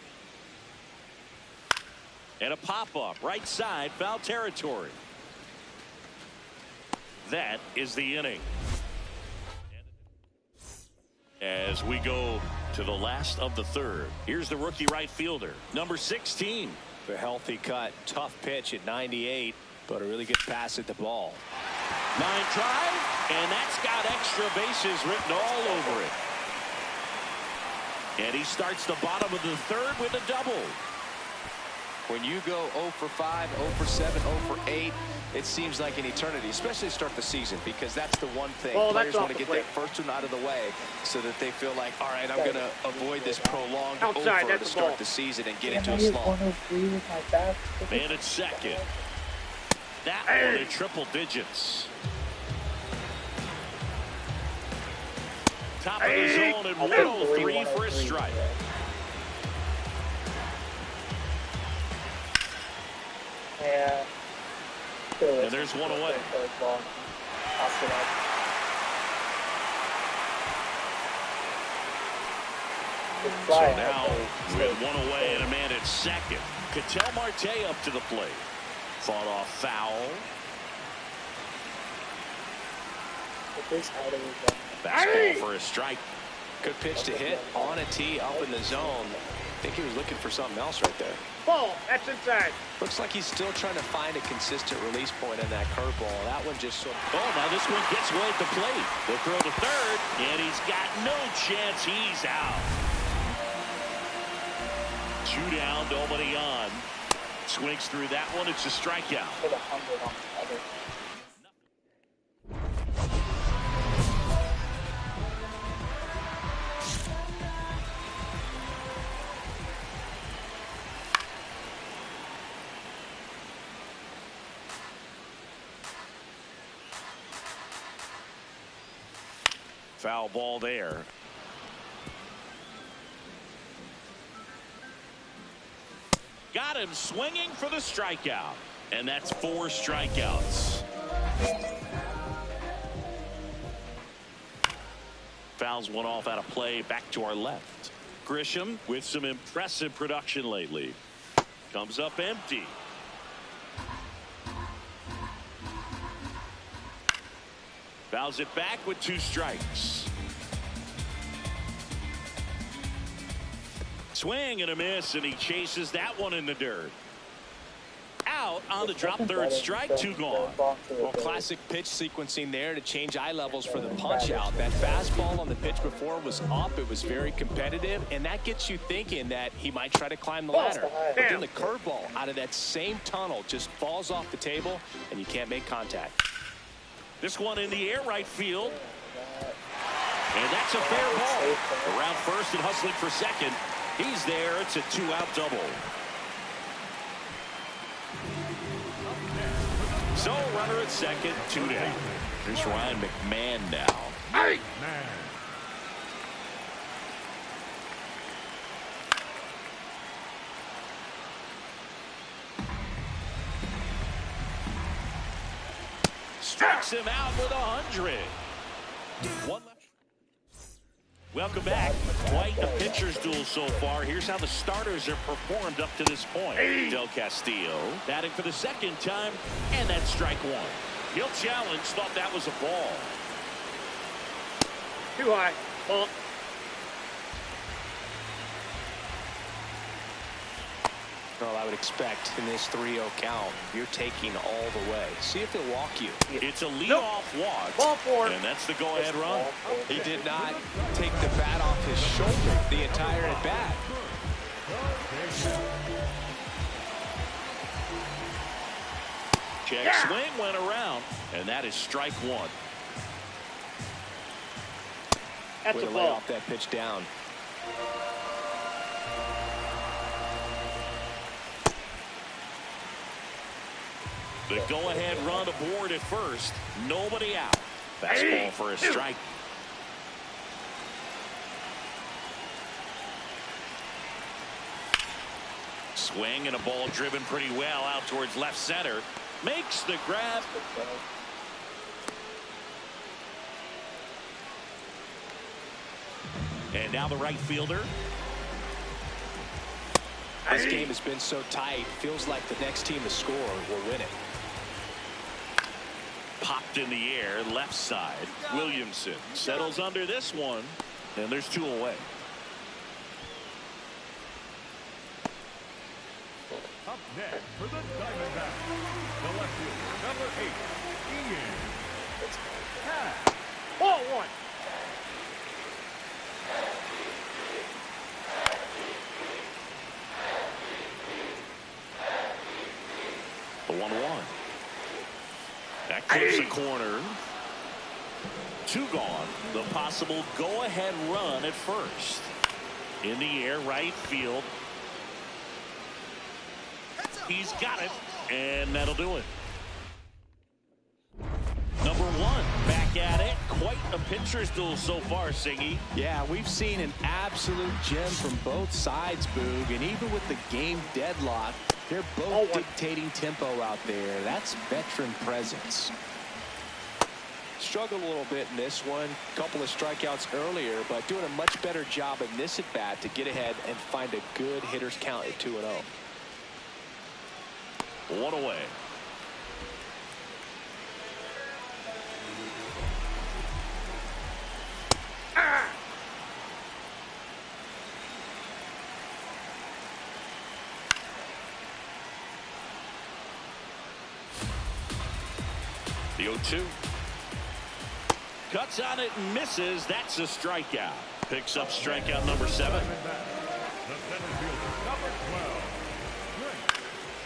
And a pop-up right side, foul territory. That is the inning. As we go to the last of the third, here's the rookie right fielder, number 16. The healthy cut, tough pitch at 98. But a really good pass at the ball. Line drive, and that's got extra bases written all over it. And he starts the bottom of the third with a double. When you go 0 for 5, 0 for 7, 0 for 8, it seems like an eternity, especially to start the season, because that's the one thing. Players want to get that first one out of the way so that they feel like, all right, I'm going to avoid this prolonged over to start the season and get into a slump. Man at second. That one in triple digits. Top of the zone and 103 for a strike. Yeah. And there's one away. So now with one away and a man at second. Ketel Marte up to the plate. Fought off foul. Fastball for a strike. Good pitch to hit on a tee up in the zone. I think he was looking for something else right there. Ball, that's inside. Looks like he's still trying to find a consistent release point in that curveball. That one just sort of... Oh, now this one gets away at the plate. They'll throw to third, and he's got no chance. He's out. 2 down, nobody on. Swings through that one. It's a strikeout. Foul ball there. Got him swinging for the strikeout. And that's 4 strikeouts. Fouls one off out of play. Back to our left. Grisham with some impressive production lately. Comes up empty. Fouls it back with 2 strikes. Swing and a miss, and he chases that one in the dirt. Out on the drop third strike, 2 gone. Well, classic pitch sequencing there to change eye levels for the punch out. That fastball on the pitch before was up. It was very competitive, and that gets you thinking that he might try to climb the ladder. But then the curveball out of that same tunnel just falls off the table, and you can't make contact. This one in the air right field. And that's a fair ball. Around first and hustling for second. He's there. It's a 2-out double. So runner at second, 2 down. Here's Ryan McMahon now. Hey! Strikes him out with 100. One left. Welcome back. Quite a pitcher's duel so far. Here's how the starters have performed up to this point. Del Castillo batting for the second time, and that's strike 1. He'll challenge, thought that was a ball. Too high. Ball. Well, I would expect in this 3-0 count, you're taking all the way. See if they'll walk you. It's a leadoff walk. Ball 4. And that's the go-ahead run. He did not take the bat off his shoulder the entire at bat. Check swing went around, and that is strike 1. That's Way a to ball. lay off that pitch down. The go-ahead run aboard at first. Nobody out. Fastball for a strike. Swing and a ball driven pretty well out towards left center. Makes the grab. And now the right fielder. This game has been so tight. Feels like the next team to score will win it. Popped in the air, left side. Williamson settles under this one, and there's 2 away. Up next for the Diamondbacks, the left fielder, number 8, Ian Happ. Ball one. The 1-1. That clips the corner. 2 gone. The possible go-ahead run at first. In the air, right field. He's got it, and that'll do it. Number 1 back at it. Quite a pitcher's duel so far, Singy. Yeah, we've seen an absolute gem from both sides, Boog, and even with the game deadlock, they're both dictating tempo out there. That's veteran presence. Struggled a little bit in this one. Couple of strikeouts earlier, but doing a much better job in this at bat to get ahead and find a good hitter's count at 2-0. 1 away. The 0-2. Cuts on it and misses. That's a strikeout. Picks up strikeout number 7.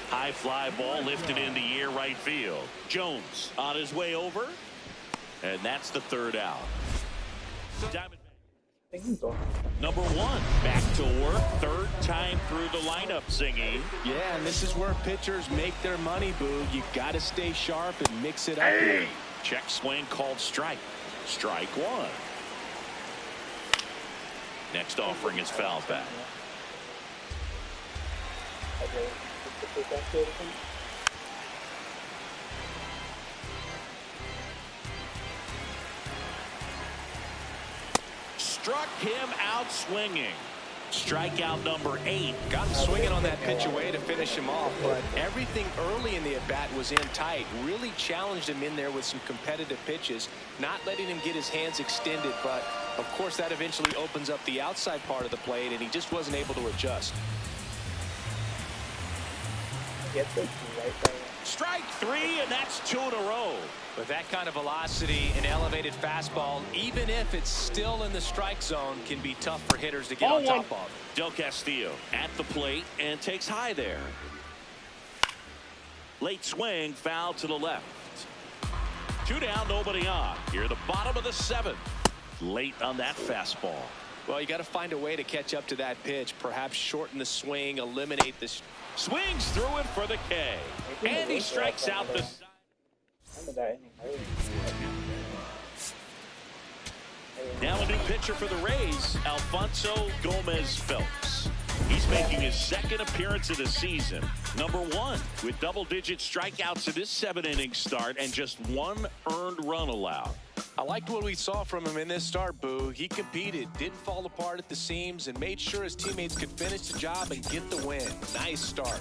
High fly ball lifted in the air right field. Jones on his way over. And that's the 3rd out. Number 1 back to work. 3rd time through the lineup, Singy. Yeah, and this is where pitchers make their money, Boog. You got to stay sharp and mix it up here. Check swing called strike. Strike 1. Next offering is foul back. Struck him out swinging. Strikeout number 8. Got him swinging on that pitch away to finish him off, but everything early in the at-bat was in tight. Really challenged him in there with some competitive pitches, not letting him get his hands extended, but of course that eventually opens up the outside part of the plate, and he just wasn't able to adjust. Strike 3, and that's 2 in a row. With that kind of velocity and elevated fastball, even if it's still in the strike zone, can be tough for hitters to get on top of. Del Castillo at the plate and takes high there. Late swing, foul to the left. 2 down, nobody on. Here, the bottom of the 7th. Late on that fastball. Well, you got to find a way to catch up to that pitch. Perhaps shorten the swing, eliminate the... Swings through it for the K. And he strikes out the... Now a new pitcher for the Rays, Alfonso Gomez-Phelps. He's making his 2nd appearance of the season. Number 1 with double-digit strikeouts in this 7-inning start and just 1 earned run allowed. I liked what we saw from him in this start, Boo. He competed, didn't fall apart at the seams, and made sure his teammates could finish the job and get the win. Nice start.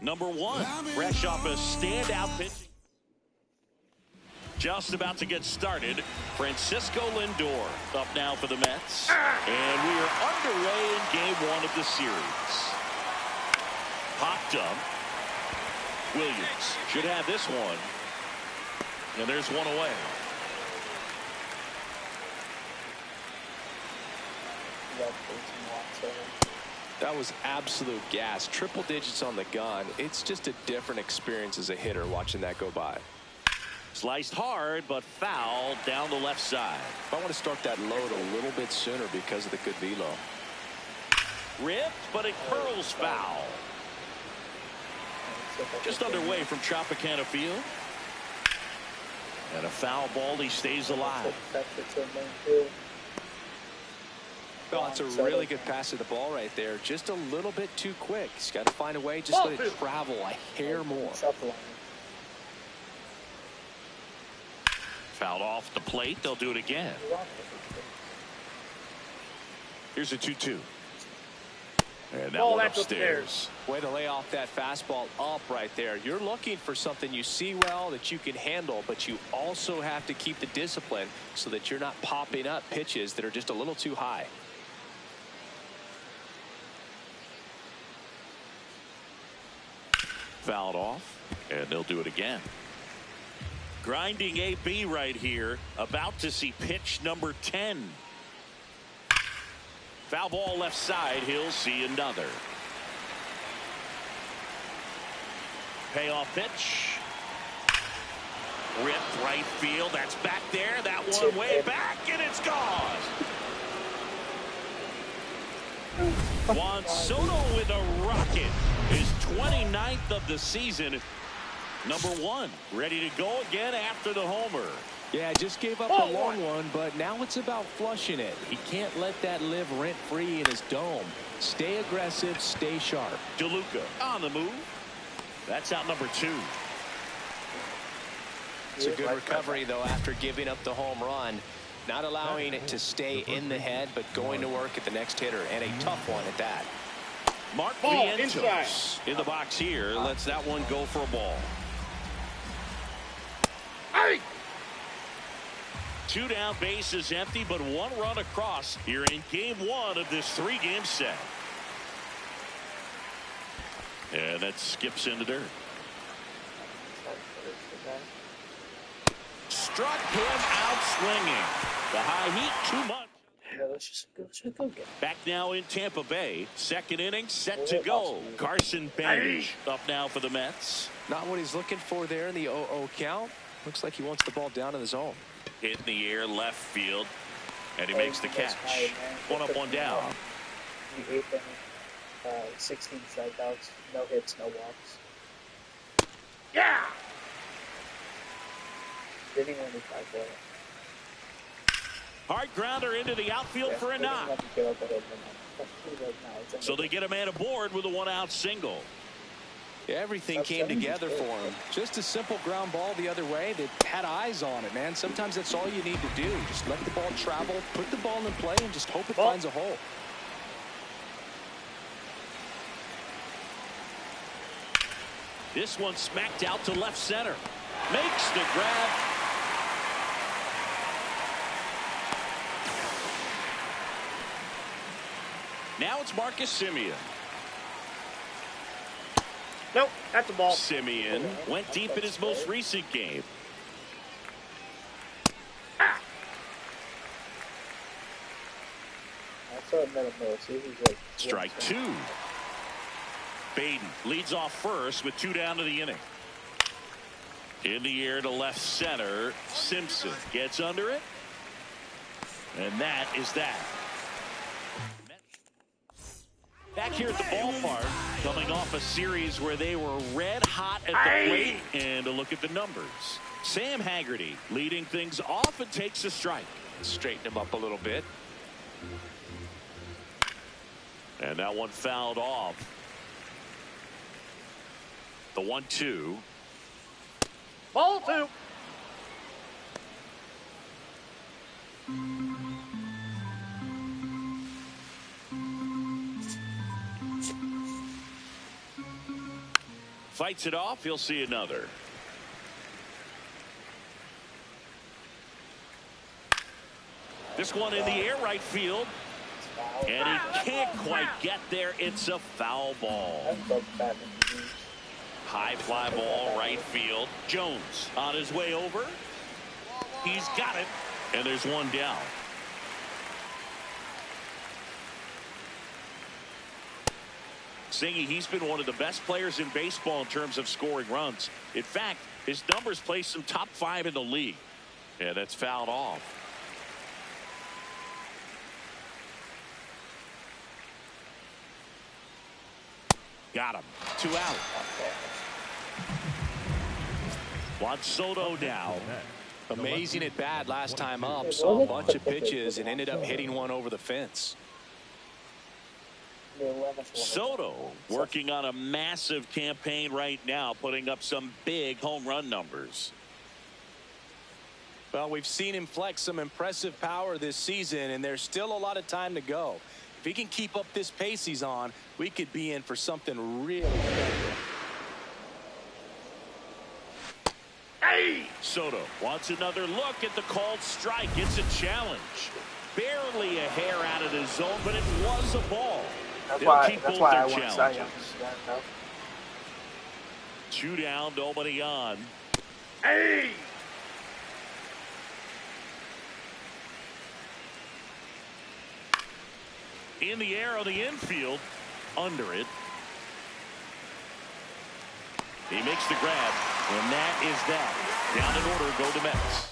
Number 1, fresh off a standout pitch. Just about to get started. Francisco Lindor up now for the Mets. And we are underway in game 1 of the series. Popped up. Williams should have this one. And there's 1 away. That was absolute gas. Triple digits on the gun. It's just a different experience as a hitter watching that go by. Sliced hard, but foul down the left side. I want to start that load a little bit sooner because of the good velo. Ripped, but it curls foul. Just underway from Tropicana Field. And a foul ball, he stays alive. Oh, it's a really good pass to the ball right there. Just a little bit too quick. He's got to find a way. Just let it travel a hair more. Fouled off the plate. They'll do it again. Here's a 2-2. And that one upstairs. Way to lay off that fastball up right there. You're looking for something you see well that you can handle, but you also have to keep the discipline so that you're not popping up pitches that are just a little too high. Fouled off, and they'll do it again. Grinding AB right here, about to see pitch number 10. Foul ball left side, he'll see another. Payoff pitch. Ripped right field, that's back there, that one way back, and it's gone. Juan Soto with a rocket. His 29th of the season. Number 1, ready to go again after the homer. Yeah, just gave up a long one, but now it's about flushing it. He can't let that live rent-free in his dome. Stay aggressive, stay sharp. DeLuca on the move. That's out number 2. It's a good recovery, though, after giving up the home run. Not allowing it to stay in the head, but going to work at the next hitter, and a tough one at that. Mark Vientos in the box here. Lets that one go for a ball. Hey! 2 down, bases empty, but 1 run across here in game 1 of this 3-game set. And that skips into dirt. Struck him out swinging. The high heat, too much. Back now in Tampa Bay. Second inning set to go. Carson Bench up now for the Mets. Not what he's looking for there in the 0-0 count. Looks like he wants the ball down in the zone. Hit in the air, left field, and he makes the catch. 1 up, 1 down. He ate them 16 strikeouts, no hits, no walks. Yeah! Didn't win the 5-4. Hard grounder into the outfield for a knock. So they get a man aboard with a 1-out single. Yeah, everything came together for him. Just a simple ground ball the other way that had eyes on it, man. Sometimes that's all you need to do. Just let the ball travel, put the ball in play, and just hope it finds a hole. This one smacked out to left center. Makes the grab. Now it's Marcus Semien. Nope, that's a ball. Semien went deep in his most recent game. Strike 2. Baden leads off first with 2 down to the inning. In the air to left center. Simpson gets under it. And that is that. Back here at the ballpark, coming off a series where they were red hot at the plate. And a look at the numbers. Sam Haggerty leading things off and takes a strike. Straighten him up a little bit. And that one fouled off. The 1-2. Ball 2. Fights it off. He'll see another. This one in the air right field. And he can't quite get there. It's a foul ball. High fly ball right field. Jones on his way over. He's got it. And there's 1 down. Singy, he's been one of the best players in baseball in terms of scoring runs. In fact, his numbers place him top 5 in the league. And that's fouled off. Got him. 2 out. Juan Soto now Amazing at bat last time up. Saw a bunch of pitches and ended up hitting one over the fence. Soto working on a massive campaign right now, putting up some big home run numbers. Well, we've seen him flex some impressive power this season, and there's still a lot of time to go. If he can keep up this pace he's on, we could be in for something really special. Hey! Soto wants another look at the called strike. It's a challenge. Barely a hair out of the zone, but it was a ball. That's They'll why I keep both want their Cy Young. challenges. 2 down, nobody on. Hey! In the air on the infield, under it. He makes the grab, and that is that. Down in order go the Mets.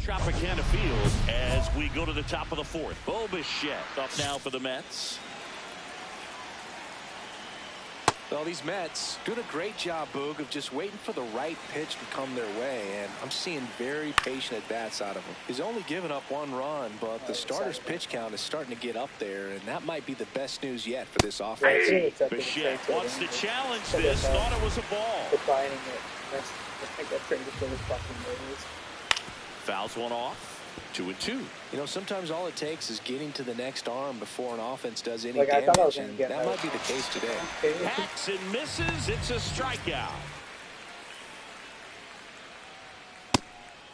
Tropicana Field as we go to the top of the 4th. Bo Bichette up now for the Mets. Well, these Mets doing a great job, Boog, of just waiting for the right pitch to come their way, and I'm seeing very patient at-bats out of him. He's only given up 1 run, but the starter's pitch count is starting to get up there, and that might be the best news yet for this offense. Hey, Bichette wants to challenge this, thought it was a ball. Defining it. I think that's pretty good fucking movies. Fouls one off. 2-2. You know, sometimes all it takes is getting to the next arm before an offense does any I thought I was damage, gonna and get that might be the case today. Hacks and misses. It's a strikeout.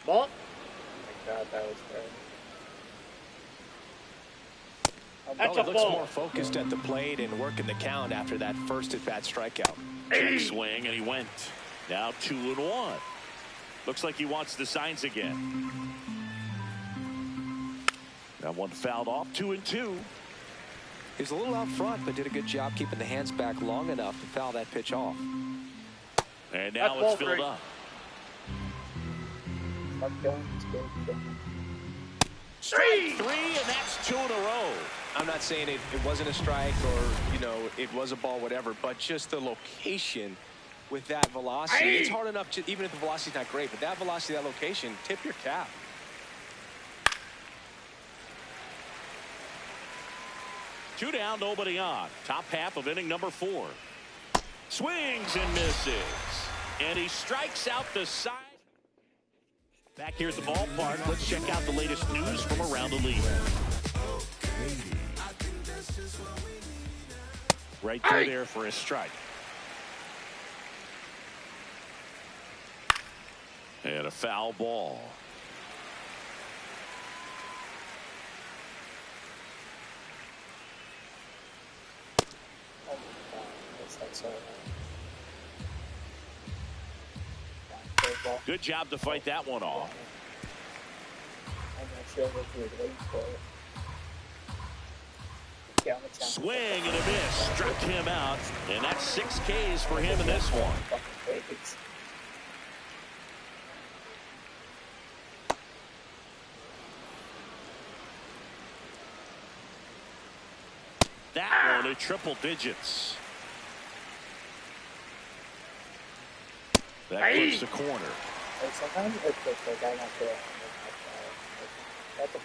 Ball. Oh my God, that was terrible. That's Well, a he looks ball. more focused at the plate and working the count after that first at-bat strikeout. Big swing, and he went. Now 2-1. Looks like he wants the signs again. That one fouled off. 2-2. He's a little out front, but did a good job keeping the hands back long enough to foul that pitch off. And now That's it's filled ball up. Strike 3, and that's 2 in a row. I'm not saying it wasn't a strike or, you know, it was a ball, whatever, but just the location with that velocity. Aye. It's hard enough to, even if the velocity's not great, but that velocity, that location, tip your cap. Two down, nobody on. Top half of inning number 4. Swings and misses. And he strikes out the side. Back here at the ballpark, let's check out the latest news from around the league. Right through there for a strike. And a foul ball. Good job to fight that one off. Swing and a miss. Struck him out. And that's 6 Ks for him in this one. That one at triple digits. That clips the corner. Sometimes it's just like I don't feel that's a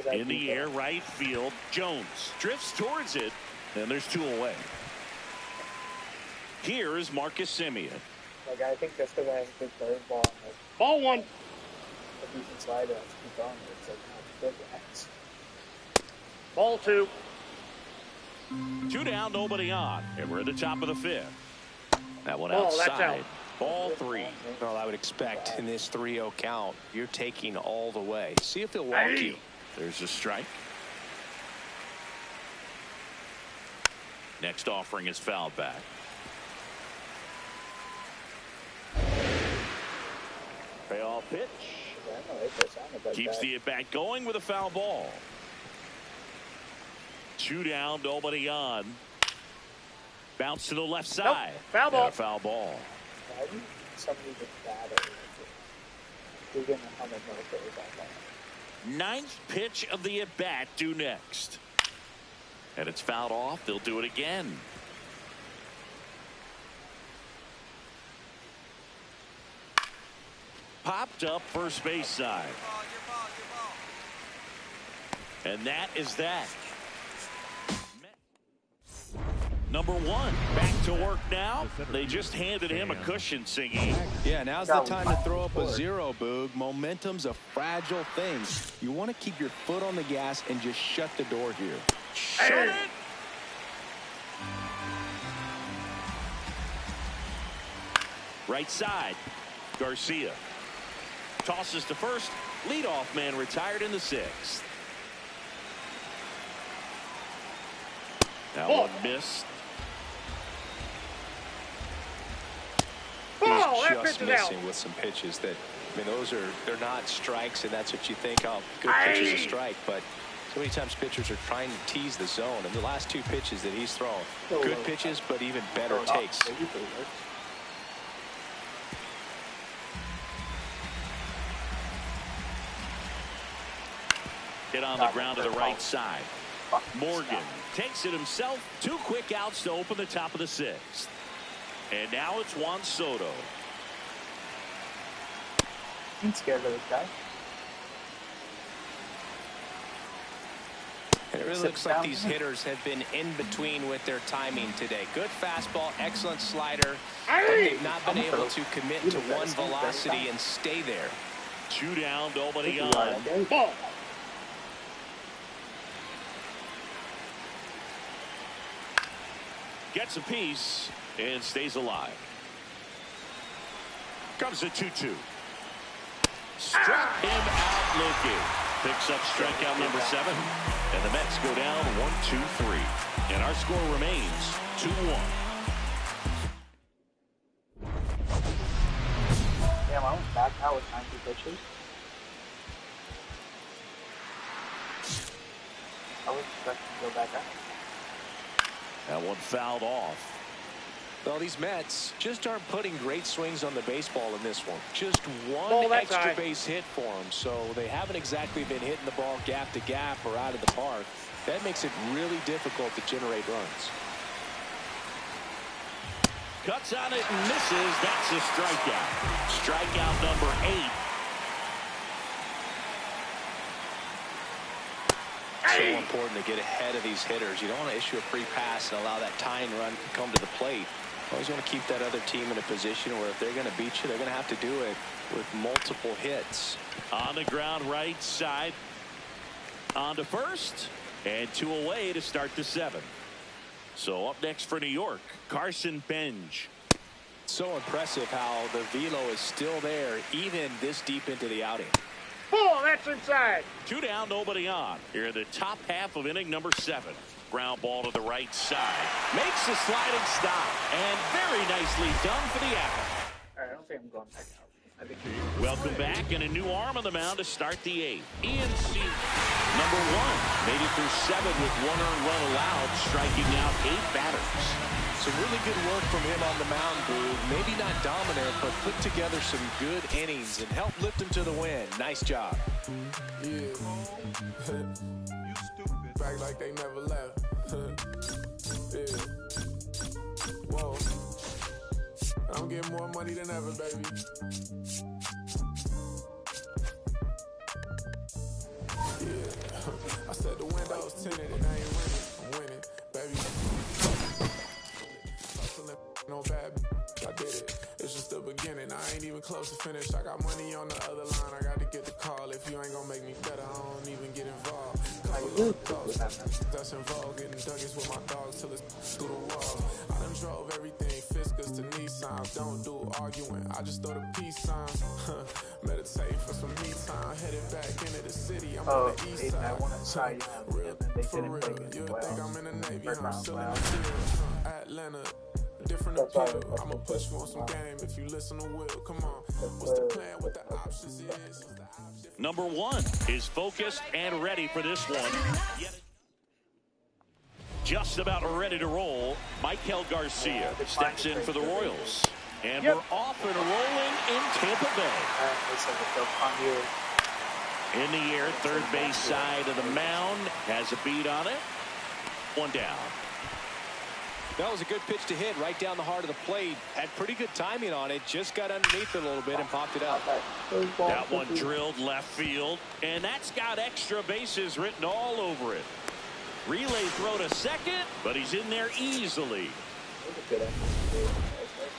problem. In the air, right field. Jones drifts towards it, and there's 2 away. Here is Marcus Semien. Like I think just because I have a good third ball, like, Ball 1. if you can slide it, keep going. It's like not good racks. Ball 2. 2 down, nobody on, and we're at the top of the 5th. That one Ball, that's outside. out. Ball 3. Well, I would expect in this 3-0 count, you're taking all the way. See if he'll walk you. There's a strike. Next offering is fouled back. Payoff pitch. Keeps the at-bat going with a foul ball. 2 down, nobody on. Bounce to the left side. Nope. Foul ball. And a foul ball. Somebody gets bad or you're going to have a military back. 9th pitch of the at-bat due next. And it's fouled off. They'll do it again. popped up first base side. And that is that. Number 1 back to work now. They just handed him a cushion, Singy. Yeah, now's the time to throw up a 0, Boog. Momentum's a fragile thing. You want to keep your foot on the gas and just shut the door here. Shut it! Right side, Garcia. Tosses to first. Leadoff man retired in the 6th. That one missed. He's just missing with some pitches that, I mean, they're not strikes, and that's what you think, oh, good pitch is a strike, but so many times pitchers are trying to tease the zone, and the last 2 pitches that he's thrown, good pitches, but even better takes. Hit on the ground to the right side. Morgan takes it himself. 2 quick outs to open the top of the 6th. And now it's Juan Soto. I'm scared of this guy. And it really looks like these hitters have been in between with their timing today. Good fastball, excellent slider. But they've not been able to commit to one velocity and stay there. 2 down, nobody on. Ball. Gets a piece and stays alive. Comes a 2-2. Struck him out looking. Picks up strikeout number 7. And the Mets go down 1-2-3. And our score remains 2-1. Damn, I went back out with 90 pitches. I was expecting to go back out. That one fouled off. Well, these Mets just aren't putting great swings on the baseball in this one. Just one extra base hit for them, so they haven't exactly been hitting the ball gap to gap or out of the park. That makes it really difficult to generate runs. Cuts on it and misses. That's a strikeout. Strikeout number 8. So important to get ahead of these hitters. You don't want to issue a free pass and allow that tying run to come to the plate. Always want to keep that other team in a position where if they're going to beat you, they're going to have to do it with multiple hits. On the ground right side. On to first. And 2 away to start the 7th. So up next for New York, Carson Benj. So impressive how the velo is still there even this deep into the outing. Ball, that's inside. 2 down, nobody on. Here in the top half of inning number 7. Ground ball to the right side. Makes a sliding stop. And very nicely done for the out. All right, I don't think I'm going back out. Welcome back, and a new arm on the mound to start the 8th. Ian C. Number 1. Made it through 7 with 1 earned run allowed, striking out 8 batters. Some really good work from him on the mound, Boog. Maybe not dominant, but put together some good innings and helped lift him to the win. Nice job. Yeah. You stupid. Back like they never left. Yeah. Whoa. I'm getting more money than ever, baby. Yeah. I said the window's tinted and I ain't winning. I'm winning, baby. No bad, I did it. It's just the beginning. I ain't even close to finish. I got money on the other line. I got to get the call. If you ain't gonna make me better, I don't even get involved. That's involved. Getting Dougies with my dogs till it's through the walls. I done drove everything Fiscus to Nissan. Don't do arguing. I just throw the peace signs. Meditate for some me time. Headed back into the city. I'm on the east side. Real for real. You think I'm in the Navy? I'm still in the field. Atlanta. Different appeal. I'ma push you on some game if you listen to Will. Come on. What's the plan? What the options is? Number 1 is focused and ready for this one. Just about ready to roll. Michael Garcia steps in for the Royals. And we're off and rolling in Tampa Bay. In the air, third base side of the mound. Has a beat on it. 1 down. That was a good pitch to hit right down the heart of the plate. Had pretty good timing on it. Just got underneath it a little bit and popped it up. That one drilled left field, and that's got extra bases written all over it. Relay throw to second, but he's in there easily.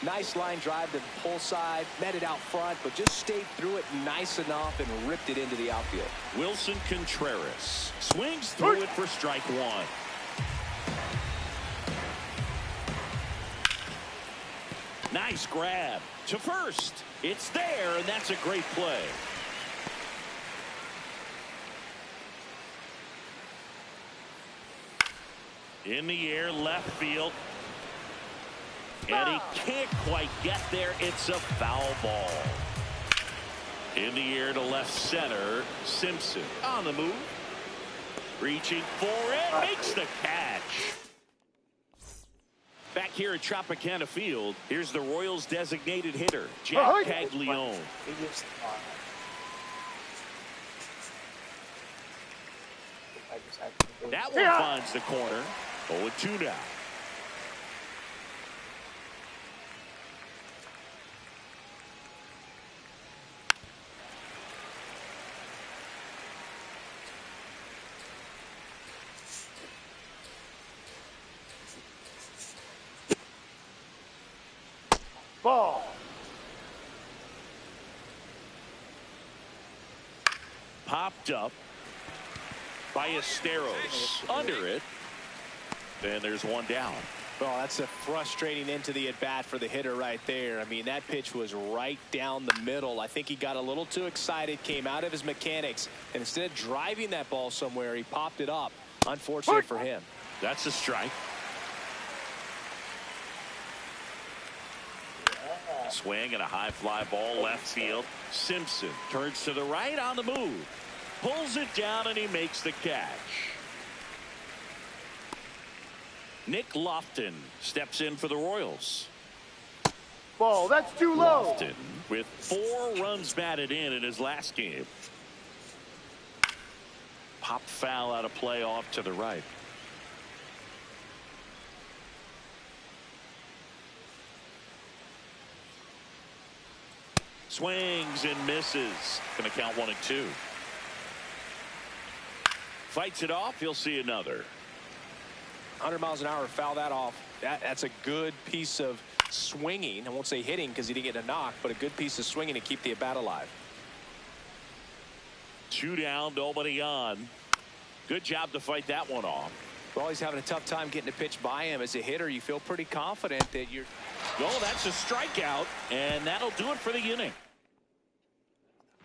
Nice line drive to the pull side, met it out front, but just stayed through it nice enough and ripped it into the outfield. Wilson Contreras swings through it for strike one. Nice grab to first. It's there, and that's a great play. In the air, left field. And he can't quite get there. It's a foul ball. In the air to left center. Simpson on the move. Reaching for it. Makes the catch. Back here at Tropicana Field, here's the Royals' designated hitter, Jack Caglione. That one finds the corner. 0-2 now. Ball. Popped up by Esteros. Under it. Then there's one down. Oh, that's a frustrating into the at-bat for the hitter right there. I mean, that pitch was right down the middle. I think he got a little too excited, came out of his mechanics, and instead of driving that ball somewhere, he popped it up. Unfortunate for him. That's a strike. Swing and a high fly ball left field. Simpson turns to the right on the move. Pulls it down and he makes the catch. Nick Lofton steps in for the Royals. Ball, that's too low. Lofton with 4 runs batted in his last game. Pop foul out of play off to the right. Swings and misses. Going to count 1-2. Fights it off. He'll see another. 100 miles an hour, foul that off. That's a good piece of swinging. I won't say hitting because he didn't get a knock, but a good piece of swinging to keep the at-bat alive. 2 down, nobody on. Good job to fight that one off. Well, he's having a tough time getting a pitch by him. As a hitter, you feel pretty confident that you're... Oh, that's a strikeout, and that'll do it for the inning.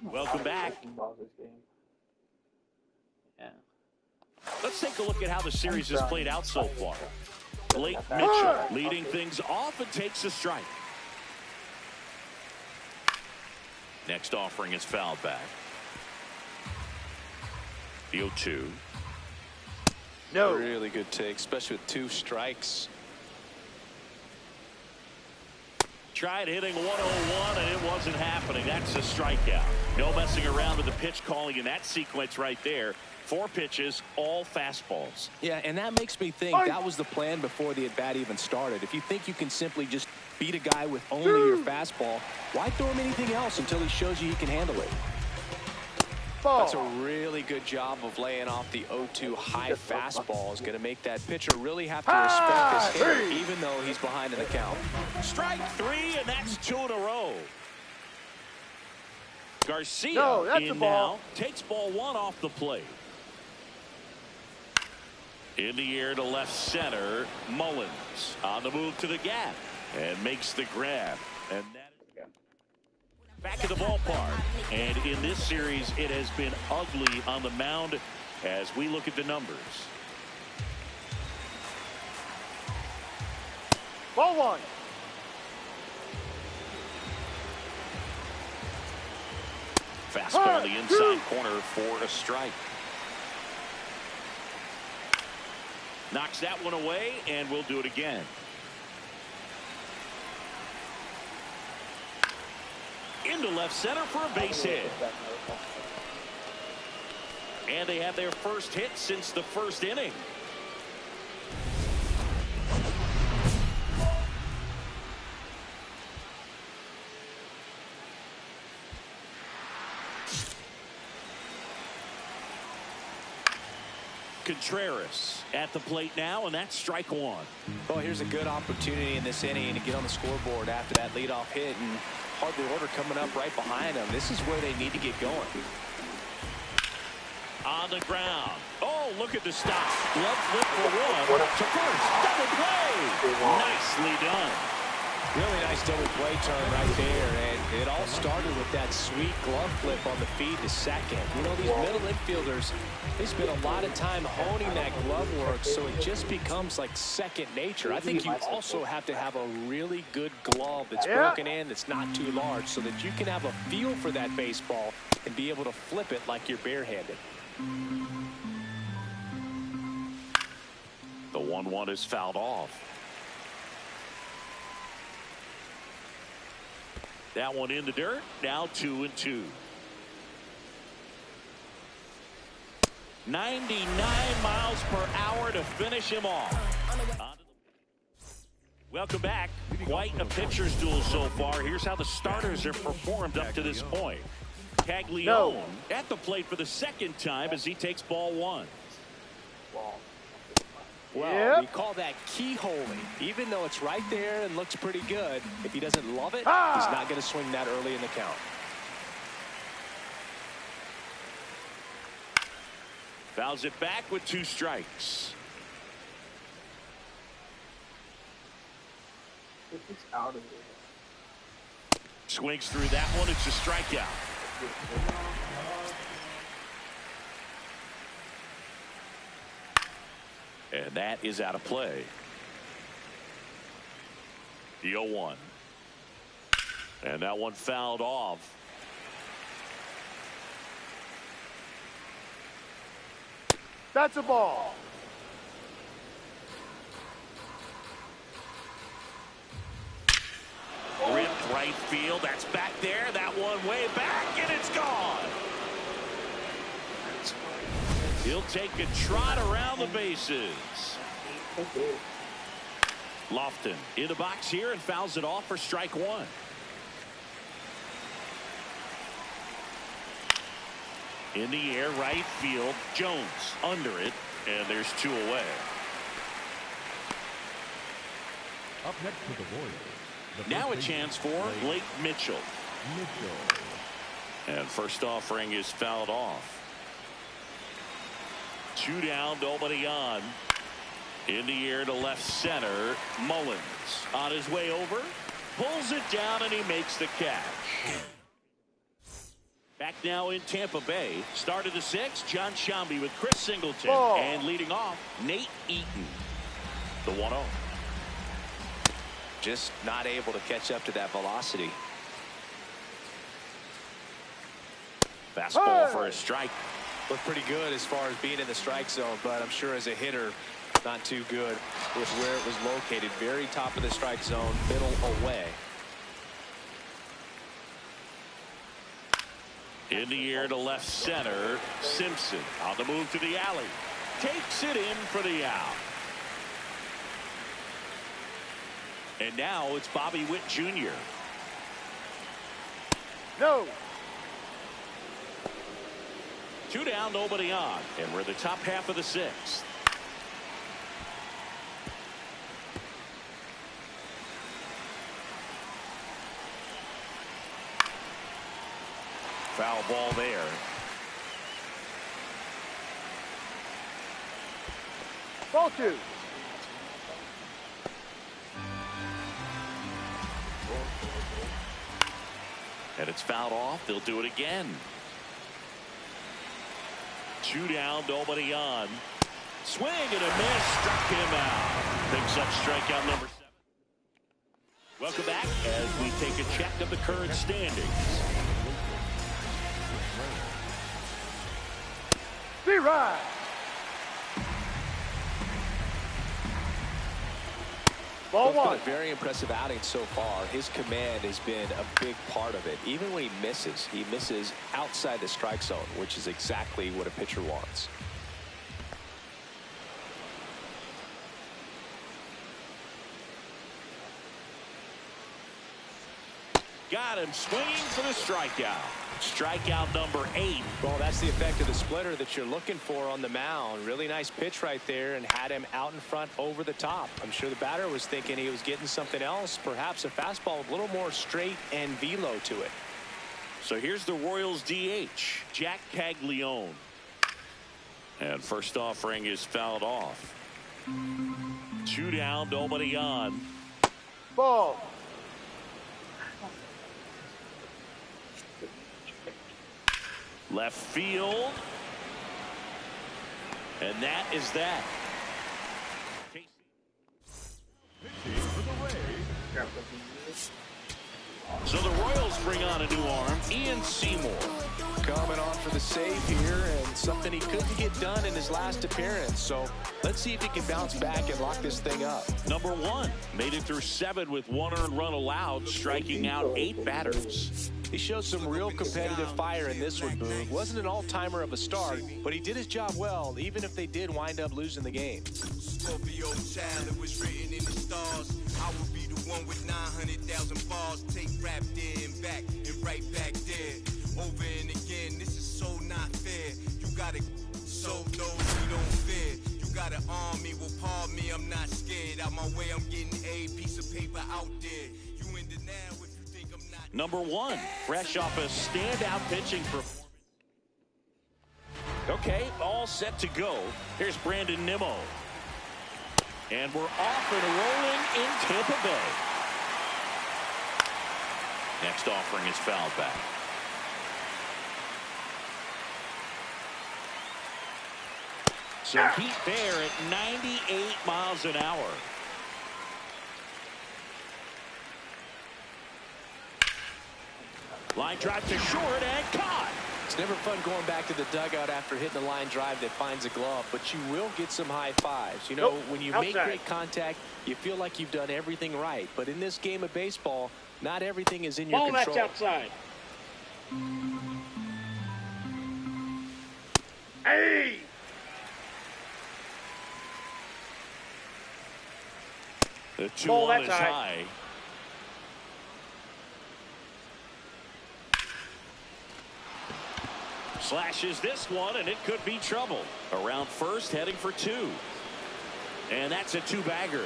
Welcome back. Let's take a look at how the series has played out so far. Blake Mitchell leading things off and takes a strike. Next offering is fouled back. The 0-2. No. Really good take, especially with 2 strikes. Tried hitting 101 and it wasn't happening. That's a strikeout. No messing around with the pitch calling in that sequence right there. 4 pitches, all fastballs. Yeah, and that makes me think that was the plan before the at-bat even started. If you think you can simply just beat a guy with only your fastball, why throw him anything else until he shows you he can handle it? That's a really good job of laying off the 0-2 high fastball. Is going to make that pitcher really have to respect his hitter, even though he's behind in the count. Strike 3, and that's 2 in a row. Garcia in now, takes ball 1 off the plate. In the air to left center, Mullins on the move to the gap and makes the grab. And that back at the ballpark, and in this series it has been ugly on the mound as we look at the numbers. Ball 1. Fastball in the inside corner for a strike. Knocks that one away, and we'll do it again. Into left center for a base hit. And they have their first hit since the first inning. Contreras at the plate now, and that's strike one. Well, here's a good opportunity in this inning to get on the scoreboard after that leadoff hit, and hardly order coming up right behind them. This is where they need to get going. On the ground. Oh, look at the stop. Glove flip for one. To first. Double play. Nicely done. Really nice double play turn right there, and it all started with that sweet glove flip on the feed to second. You know, these middle infielders, they spend a lot of time honing that glove work, so it just becomes like second nature. I think you also have to have a really good glove that's broken in, that's not too large, so that you can have a feel for that baseball and be able to flip it like you're barehanded. The 1-1 is fouled off. That one in the dirt. Now 2-2. 99 miles per hour to finish him off. Welcome back. Quite a pitcher's duel so far. Here's how the starters have performed up to this point. Caglione at the plate for the second time as he takes ball one. Well, we call that keyholing. Even though it's right there and looks pretty good, if he doesn't love it, he's not going to swing that early in the count. Fouls it back with 2 strikes. Out of here. Swings through that one. It's a strikeout. And that is out of play. The 0-1. And that one fouled off. That's a ball. Ripped right field. That's back there. That one way back, and it's gone. He'll take a trot around the bases. Lofton in the box here and fouls it off for strike one. In the air, right field. Jones under it, and there's 2 away. Up next for the Royals. Now a chance for Blake Mitchell. And first offering is fouled off. 2 down, nobody on. In the air to left center. Mullins on his way over. Pulls it down and he makes the catch. Back now in Tampa Bay. Start of the 6th. John Shambi with Chris Singleton. And leading off, Nate Eaton. The 1-0. Just not able to catch up to that velocity. Fastball for a strike. Looked pretty good as far as being in the strike zone, but I'm sure as a hitter, not too good with where it was located. Very top of the strike zone, middle away. In the air to left center. Simpson on the move to the alley. Takes it in for the out. And now it's Bobby Witt Jr. No. 2 down, nobody on. And we're the top half of the 6th. Foul ball there. Ball 2. And it's fouled off. They'll do it again. 2 down, nobody on. Swing and a miss. Struck him out. Picks up strikeout number 7. Welcome back as we take a check of the current standings. Be right. Ball 1. It's been a very impressive outing so far. His command has been a big part of it. Even when he misses outside the strike zone, which is exactly what a pitcher wants. Got him swinging for the strikeout. Strikeout number 8. Well, that's the effect of the splitter that you're looking for on the mound. Really nice pitch right there and had him out in front over the top. I'm sure the batter was thinking he was getting something else, perhaps a fastball with a little more straight and velo to it. So here's the Royals DH, Jack Caglione. And first offering is fouled off. 2 down, nobody on. Ball. Left field. And that is that. So the Royals bring on a new arm, Ian Seymour. Coming on for the save here, and something he couldn't get done in his last appearance. So let's see if he can bounce back and lock this thing up. Number 1 made it through 7 with 1 earned run allowed, striking out 8 batters. He showed some real competitive fire in this one, Boog. Wasn't an all-timer of a start, but he did his job well, even if they did wind up losing the game. Scorpio child, it was written in the stars. I will be the one with 900,000 bars. Take rap there and back and right back there. Over and again, this is so not fair. You gotta so those who don't fear. You gotta arm me, will pardon me, I'm not scared. Out my way, I'm getting a piece of paper out there. You in the now if you think I'm not. Number 1, fresh off a standout pitching performance. Okay, all set to go. Here's Brandon Nimmo. And we're off and rolling in Tampa Bay. Next offering is fouled back. So heat there at 98 miles an hour. Line drive to short and caught. It's never fun going back to the dugout after hitting a line drive that finds a glove, but you will get some high fives. You know, when you make great contact, you feel like you've done everything right. But in this game of baseball, not everything is in your control. Ball, that's outside. Hey! The 2-1 is high. Slashes this one, and it could be trouble. Around first, heading for 2. And that's a 2-bagger.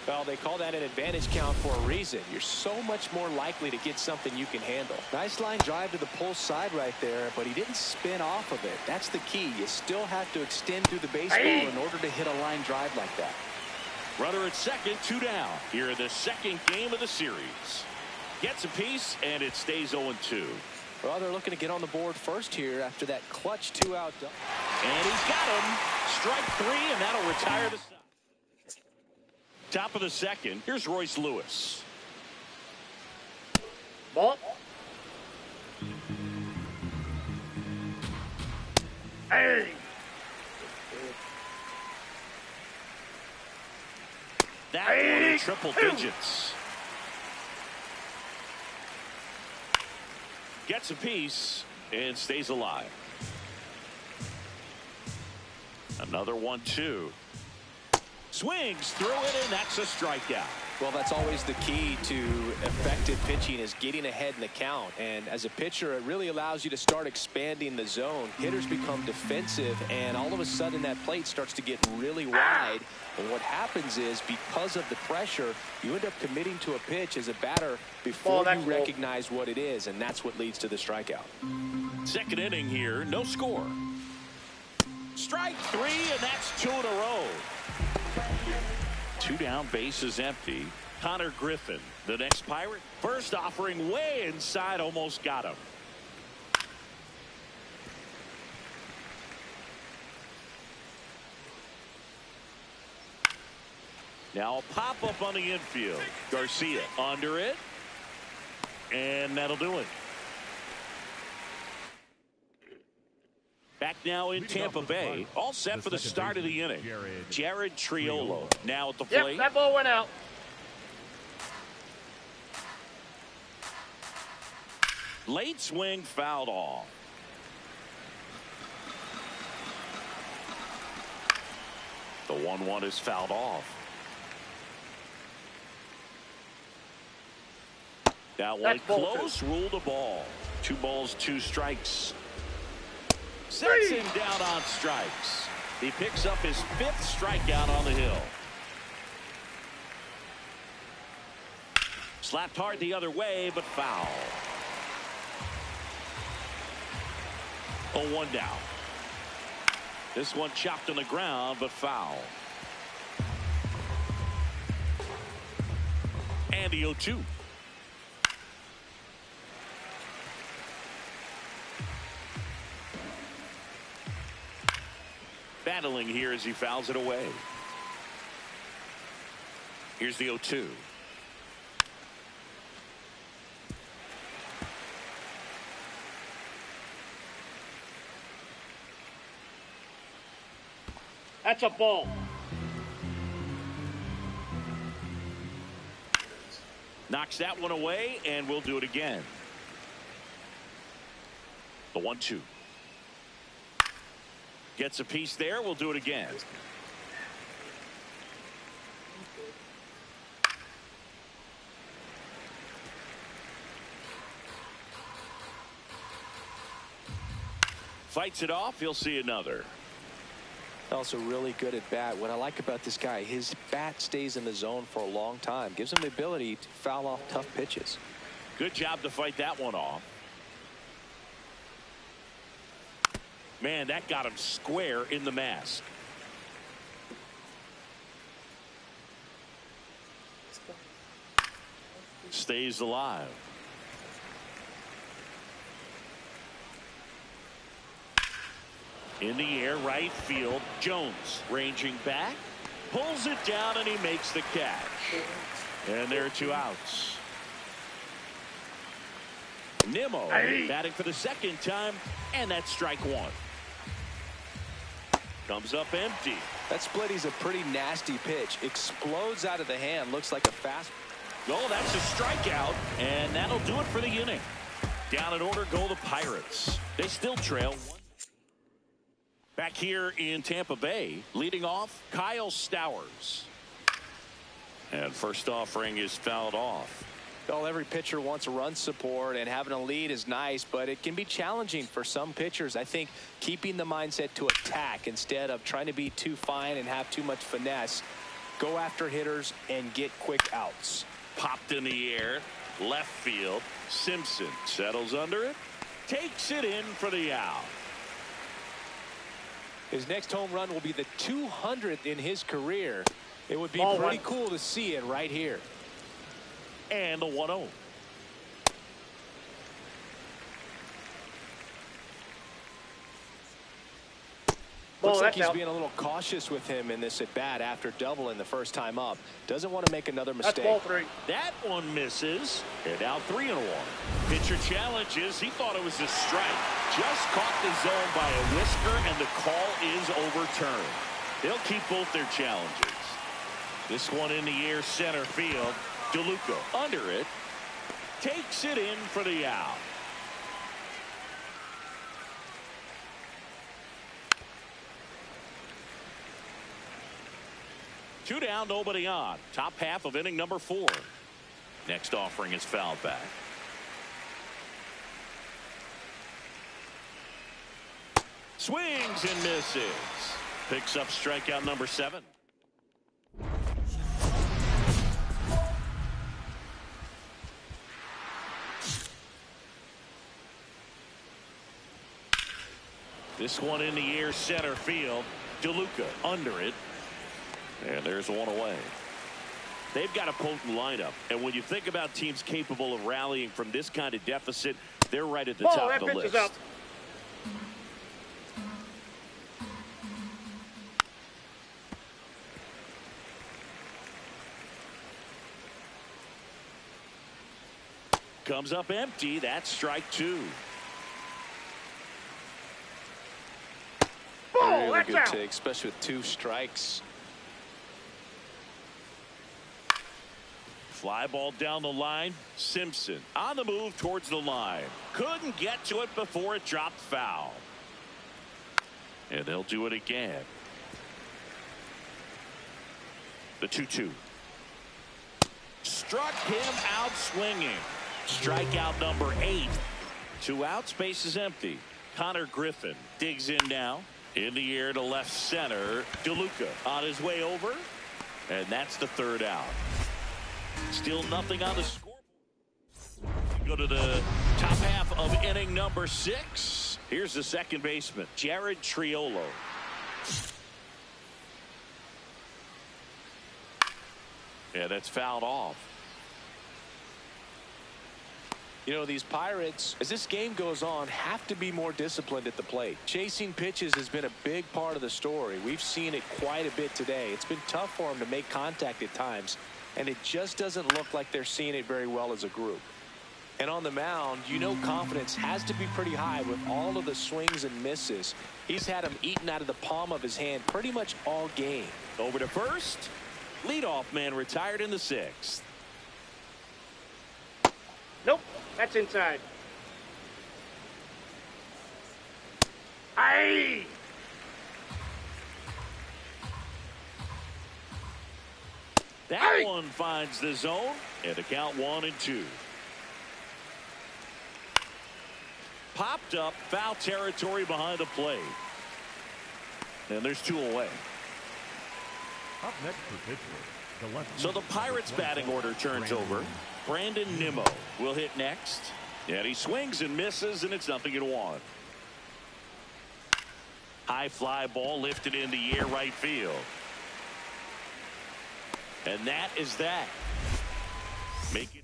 Well, they call that an advantage count for a reason. You're so much more likely to get something you can handle. Nice line drive to the pull side right there, but he didn't spin off of it. That's the key. You still have to extend through the baseball in order to hit a line drive like that. Runner at second, 2 down. Here in the second game of the series. Gets a piece, and it stays 0-2. Well, they're looking to get on the board first here after that clutch 2-out. And he's got him. Strike 3, and that'll retire the side. Top of the second. Here's Royce Lewis. Ball. Hey! That one in triple digits. Gets a piece and stays alive. Another 1-2. Swings through it, and that's a strikeout. Well, that's always the key to effective pitching, is getting ahead in the count. And as a pitcher, it really allows you to start expanding the zone. Hitters become defensive, and all of a sudden that plate starts to get really wide. And what happens is, because of the pressure, you end up committing to a pitch as a batter before you recognize what it is, and that's what leads to the strikeout. Second inning here, no score. Strike 3, and that's 2 in a row. 2 down, base is empty. Connor Griffin, the next Pirate. First offering way inside, almost got him. Now a pop-up on the infield. Garcia under it. And that'll do it. Back now in Tampa Bay. All set for the start of the inning. Jared Triolo now at the plate. Yep, that ball went out. Late swing fouled off. The 1-1 is fouled off. That one close, ruled a ball. 2 balls, 2 strikes. Sets him down on strikes. He picks up his 5th strikeout on the hill. Slapped hard the other way, but foul. 0-1 down. This one chopped on the ground, but foul. And the 0-2. Battling here as he fouls it away. Here's the 0-2. That's a ball. Knocks that one away, and we'll do it again. The 1-2. Gets a piece there. We'll do it again. Fights it off. He'll see another. Also really good at bat. What I like about this guy, his bat stays in the zone for a long time. Gives him the ability to foul off tough pitches. Good job to fight that one off. Man, that got him square in the mask. Stays alive. In the air, right field. Jones ranging back, pulls it down, and he makes the catch. And there are 2 outs. Nimmo batting for the 2nd time, and that's strike 1. Comes up empty. That splitty's a pretty nasty pitch. Explodes out of the hand. Looks like a fast. Oh, that's a strikeout, and that'll do it for the inning. Down in order go the Pirates. They still trail 1. Back here in Tampa Bay, leading off, Kyle Stowers. And first offering is fouled off. Well, every pitcher wants a run support, and having a lead is nice, but it can be challenging for some pitchers. I think keeping the mindset to attack instead of trying to be too fine and have too much finesse. Go after hitters and get quick outs. Popped in the air, left field. Simpson settles under it, takes it in for the out. His next home run will be the 200th in his career. It would be pretty cool to see it right here. And the 1-0. Looks like he's being a little cautious with him in this at bat after doubling the first time up. Doesn't want to make another mistake. That's ball 3. That one misses. They're now 3-1. Pitcher challenges. He thought it was a strike. Just caught the zone by a whisker, and the call is overturned. They'll keep both their challenges. This one in the air, center field. DeLuca under it. Takes it in for the out. Two down, nobody on. Top half of inning number 4. Next offering is fouled back. Swings and misses. Picks up strikeout number 7. This one in the air, center field. DeLuca under it. And there's one away. They've got a potent lineup. And when you think about teams capable of rallying from this kind of deficit, they're right at the top of the list. Up. Comes up empty. That's strike 2. Really good take, especially with 2 strikes. Fly ball down the line. Simpson on the move towards the line. Couldn't get to it before it dropped foul. And they'll do it again. The 2-2. Struck him out swinging. Strikeout number 8. 2 outs, base is empty. Connor Griffin digs in now. In the air to left center. DeLuca on his way over. And that's the 3rd out. Still nothing on the scoreboard. Go to the top half of inning number 6. Here's the second baseman, Jared Triolo. Yeah, that's fouled off. You know, these Pirates, as this game goes on, have to be more disciplined at the plate. Chasing pitches has been a big part of the story. We've seen it quite a bit today. It's been tough for them to make contact at times, and it just doesn't look like they're seeing it very well as a group. And on the mound, you know confidence has to be pretty high with all of the swings and misses. He's had them eaten out of the palm of his hand pretty much all game. Over to first. Leadoff man retired in the 6th. Nope, that's inside. Aye! That one finds the zone, and the count 1-2. Popped up, foul territory behind the plate. And there's 2 away. Up next for Pittsburgh, the left. So the Pirates batting order turns over. Brandon Nimmo will hit next. And he swings and misses, and it's 0-1. High fly ball lifted in the air right field. And that is that. Make it.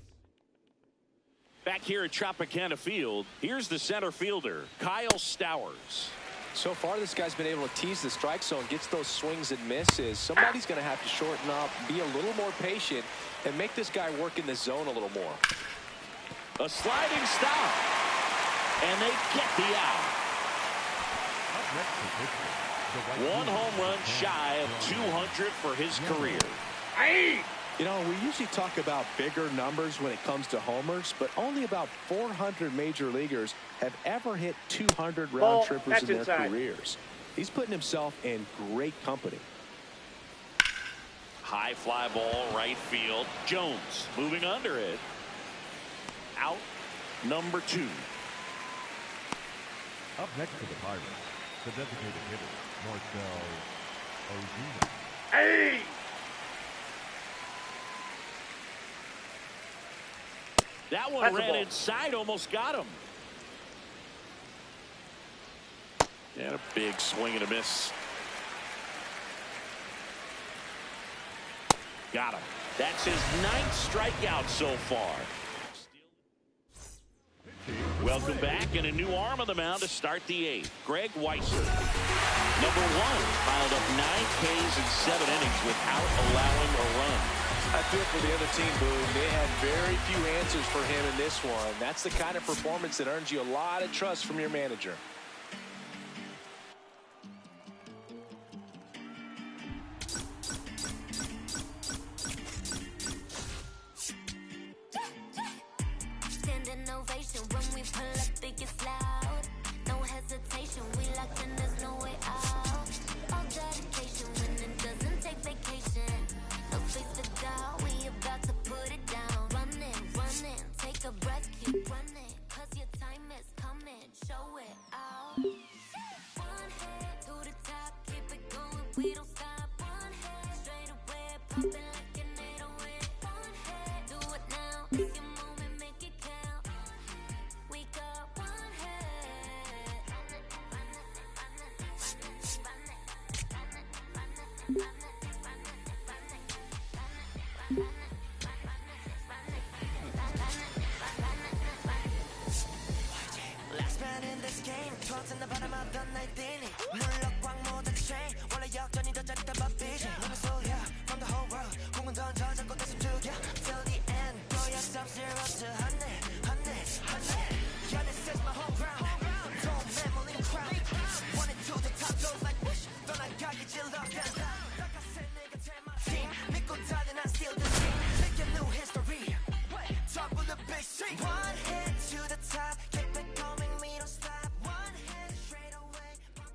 Back here at Tropicana Field, here's the center fielder, Kyle Stowers. So far, this guy's been able to tease the strike zone, gets those swings and misses. Somebody's going to have to shorten up, be a little more patient, and make this guy work in the zone a little more. A sliding stop, and they get the out. Up next for Pittsburgh, the right. 1 home run shy of 200 for his career. Aye! You know, we usually talk about bigger numbers when it comes to homers, but only about 400 major leaguers have ever hit 200 round trippers in their careers. He's putting himself in great company. High fly ball right field. Jones moving under it. Out number 2. Up next for the Pirates, the designated hitter, Marcell Ozuna. Hey! That one ran inside, almost got him. And a big swing and a miss. Got him. That's his 9th strikeout so far. Welcome back, and a new arm on the mound to start the 8th. Greg Weisser. Number 1, piled up 9 Ks in 7 innings without allowing a run. I feel for the other team, Boone. They had very few answers for him in this one. That's the kind of performance that earns you a lot of trust from your manager.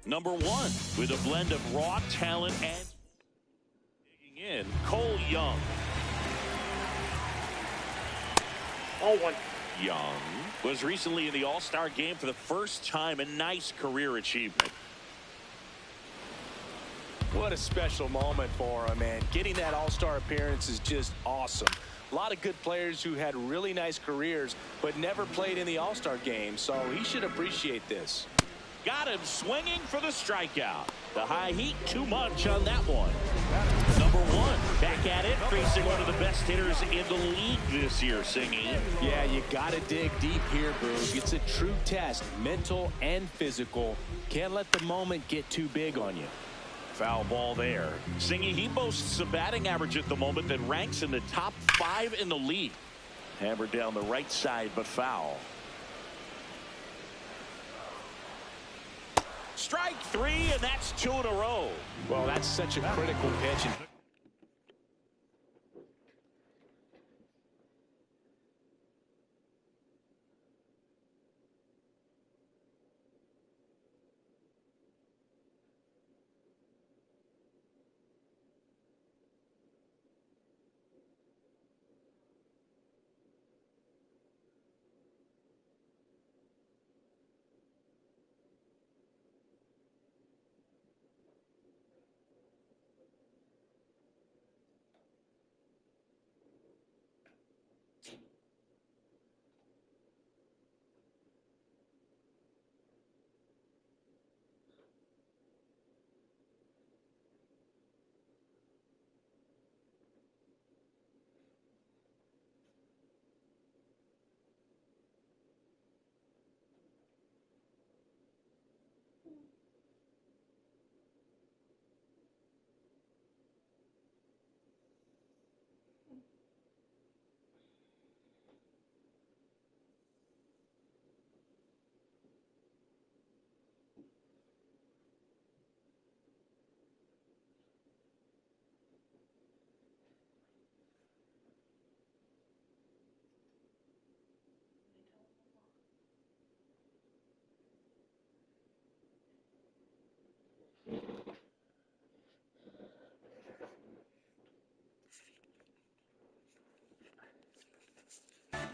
Number 1 with a blend of raw talent and digging in, Cole Young. Oh, one. Young was recently in the All-Star game for the first time. A nice career achievement. What a special moment for him, man. Getting that All-Star appearance is just awesome. A lot of good players who had really nice careers but never played in the All-Star game, so he should appreciate this. Got him swinging for the strikeout. The high heat, too much on that one. Number one, back at it, facing one of the best hitters in the league this year, Singy. Yeah, you got to dig deep here, Boog. It's a true test, mental and physical. Can't let the moment get too big on you. Foul ball there. Singy, he boasts a batting average at the moment that ranks in the top 5 in the league. Hammered down the right side, but foul. Strike 3, and that's 2 in a row. Well, that's such a critical pitch.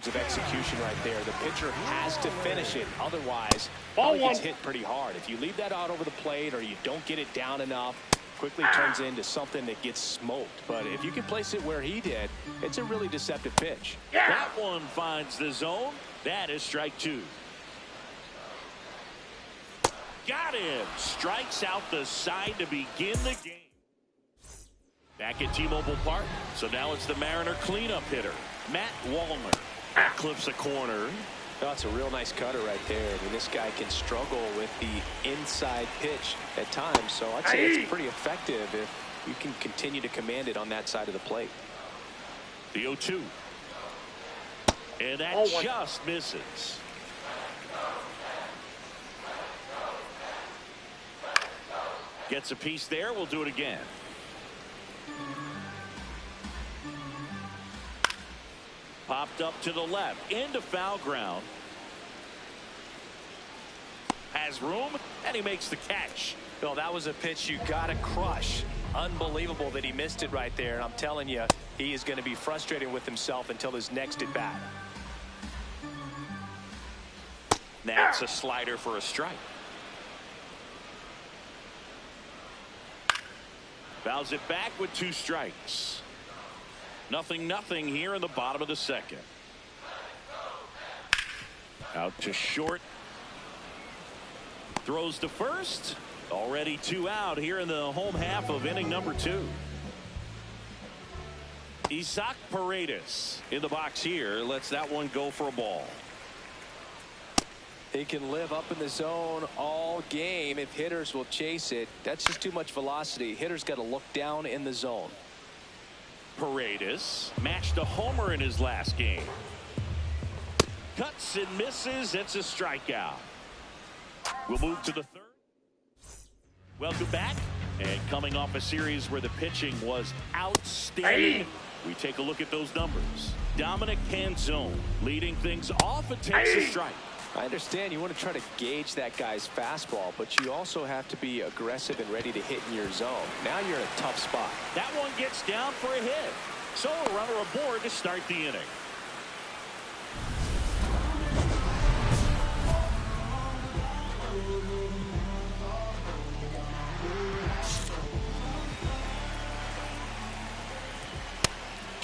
Of execution right there. The pitcher has to finish it. Otherwise, it gets hit pretty hard. If you leave that out over the plate or you don't get it down enough, quickly turns into something that gets smoked. But if you can place it where he did, it's a really deceptive pitch. Yeah. That one finds the zone. That is strike 2. Got him. Strikes out the side to begin the game. Back at T-Mobile Park. So now it's the Mariner cleanup hitter, Matt Wallner. Clips a corner. That's a real nice cutter right there. I mean, this guy can struggle with the inside pitch at times, so I'd say it's pretty effective if you can continue to command it on that side of the plate. The 0-2. And that just misses. Gets a piece there. We'll do it again. Popped up to the left into foul ground. Has room, and he makes the catch. Well, that was a pitch you got to crush. Unbelievable that he missed it right there. And I'm telling you, he is going to be frustrated with himself until his next at bat. That's a slider for a strike. Fouls it back with 2 strikes. 0-0 here in the bottom of the second. Out to short. Throws to first. Already 2 out here in the home half of inning number 2. Isaac Paredes in the box here. Lets that one go for a ball. He can live up in the zone all game if hitters will chase it. That's just too much velocity. Hitters got to look down in the zone. Paredes matched a homer in his last game. Cuts and misses. It's a strikeout. We'll move to the 3rd. Welcome back. And coming off a series where the pitching was outstanding, we take a look at those numbers. Dominic Canzone leading things off. It takes a strike. I understand you want to try to gauge that guy's fastball, but you also have to be aggressive and ready to hit in your zone. Now you're in a tough spot. That one gets down for a hit. So a runner aboard to start the inning.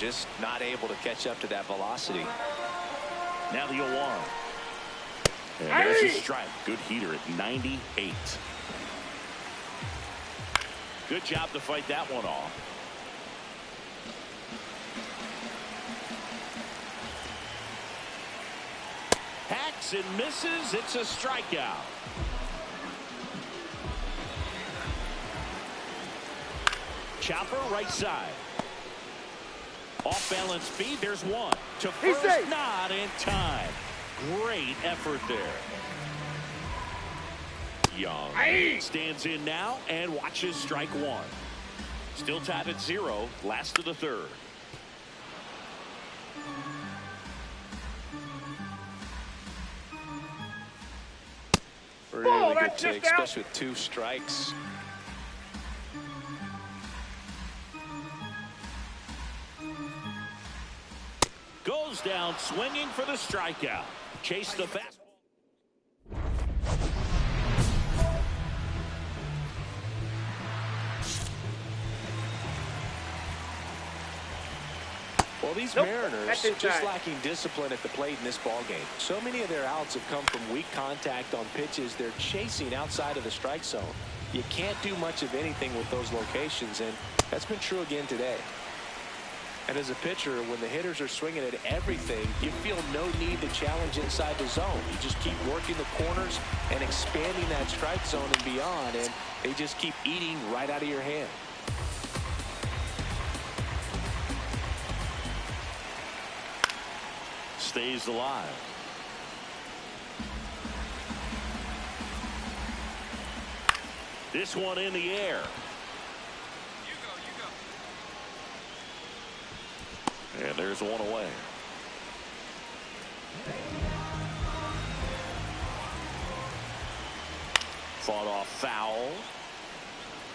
just not able to catch up to that velocity. Now the 0-1. And there's a strike. Good heater at 98. Good job to fight that one off. Hacks and misses. It's a strikeout. Chopper right side. Off balance speed. There's one. To first, not in time. Great effort there. Young stands in now and watches strike one. Still tied at 0. Last of the third. Really good take, especially with 2 strikes. Goes down swinging for the strikeout. Chase the fastball. Well, these Mariners just lacking discipline at the plate in this ballgame. So many of their outs have come from weak contact on pitches they're chasing outside of the strike zone. You can't do much of anything with those locations, and that's been true again today. And as a pitcher, when the hitters are swinging at everything, you feel no need to challenge inside the zone. You just keep working the corners and expanding that strike zone and beyond, and they just keep eating right out of your hand. Stays alive. This one in the air. And there's one away. Fought off foul.